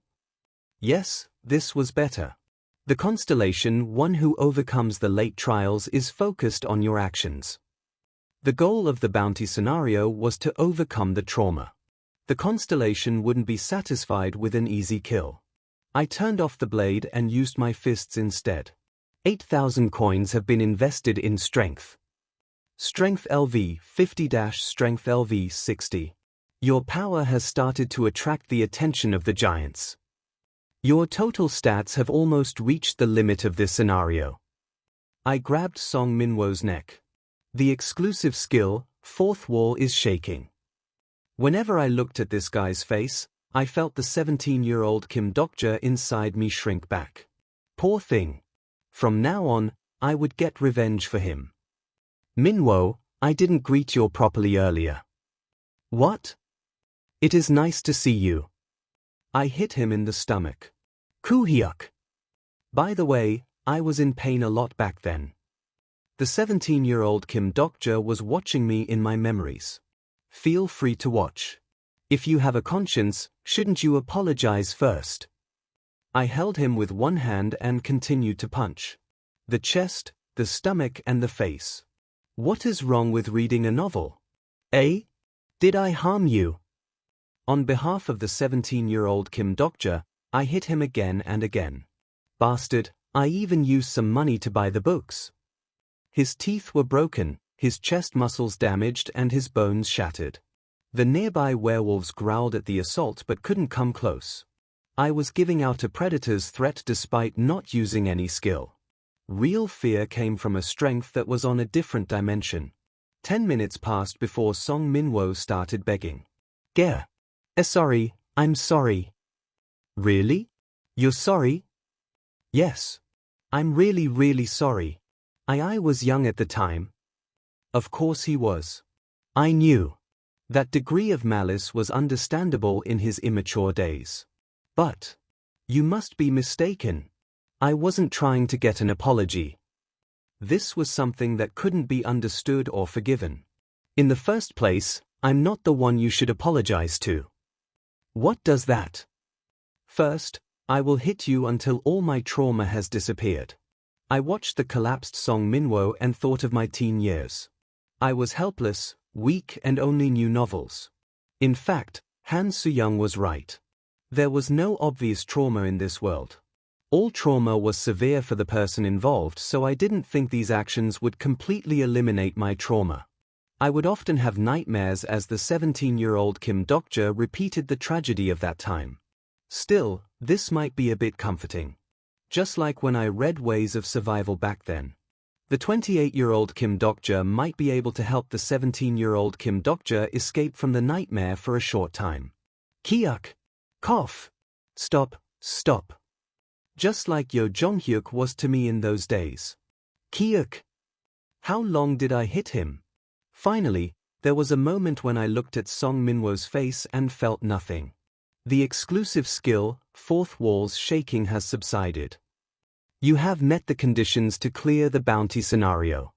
Yes, this was better. The constellation, one who overcomes the late trials, is focused on your actions. The goal of the bounty scenario was to overcome the trauma. The constellation wouldn't be satisfied with an easy kill. I turned off the blade and used my fists instead. 8,000 coins have been invested in strength. Strength LV50 - Strength LV60. Your power has started to attract the attention of the giants. Your total stats have almost reached the limit of this scenario. I grabbed Song Minwo's neck. The exclusive skill, 4th wall, is shaking. Whenever I looked at this guy's face, I felt the 17-year-old Kim Dokja inside me shrink back. Poor thing. From now on, I would get revenge for him. Minwo, I didn't greet you properly earlier. What? It is nice to see you. I hit him in the stomach. Kuhyuk. By the way, I was in pain a lot back then. The 17-year-old Kim Dokja was watching me in my memories. Feel free to watch. If you have a conscience, shouldn't you apologize first? I held him with one hand and continued to punch. The chest, the stomach and the face. What is wrong with reading a novel? Eh? Did I harm you? On behalf of the 17-year-old Kim Dokja, I hit him again and again. Bastard, I even used some money to buy the books. His teeth were broken, his chest muscles damaged and his bones shattered. The nearby werewolves growled at the assault but couldn't come close. I was giving out a predator's threat despite not using any skill. Real fear came from a strength that was on a different dimension. 10 minutes passed before Song Minwo started begging. Gare. Sorry, I'm sorry. Really? You're sorry? Yes. I'm really sorry. I was young at the time. Of course he was. I knew. That degree of malice was understandable in his immature days. But you must be mistaken. I wasn't trying to get an apology. This was something that couldn't be understood or forgiven. In the first place, I'm not the one you should apologize to. What does that? First, I will hit you until all my trauma has disappeared. I watched the collapsed Song Minwo and thought of my teen years. I was helpless, weak and only knew novels. In fact, Han Soo-young was right. There was no obvious trauma in this world. All trauma was severe for the person involved, so I didn't think these actions would completely eliminate my trauma. I would often have nightmares as the 17-year-old Kim Dokja repeated the tragedy of that time. Still, this might be a bit comforting. Just like when I read Ways of Survival back then. The 28-year-old Kim Dokja might be able to help the 17-year-old Kim Dokja escape from the nightmare for a short time. Kyuk. Cough. Stop. Just like Yo Jong-hyuk was to me in those days. Kyuk. How long did I hit him? Finally, There was a moment when I looked at Song Minwo's face and felt nothing. The exclusive skill, fourth wall's shaking has subsided. You have met the conditions to clear the bounty scenario.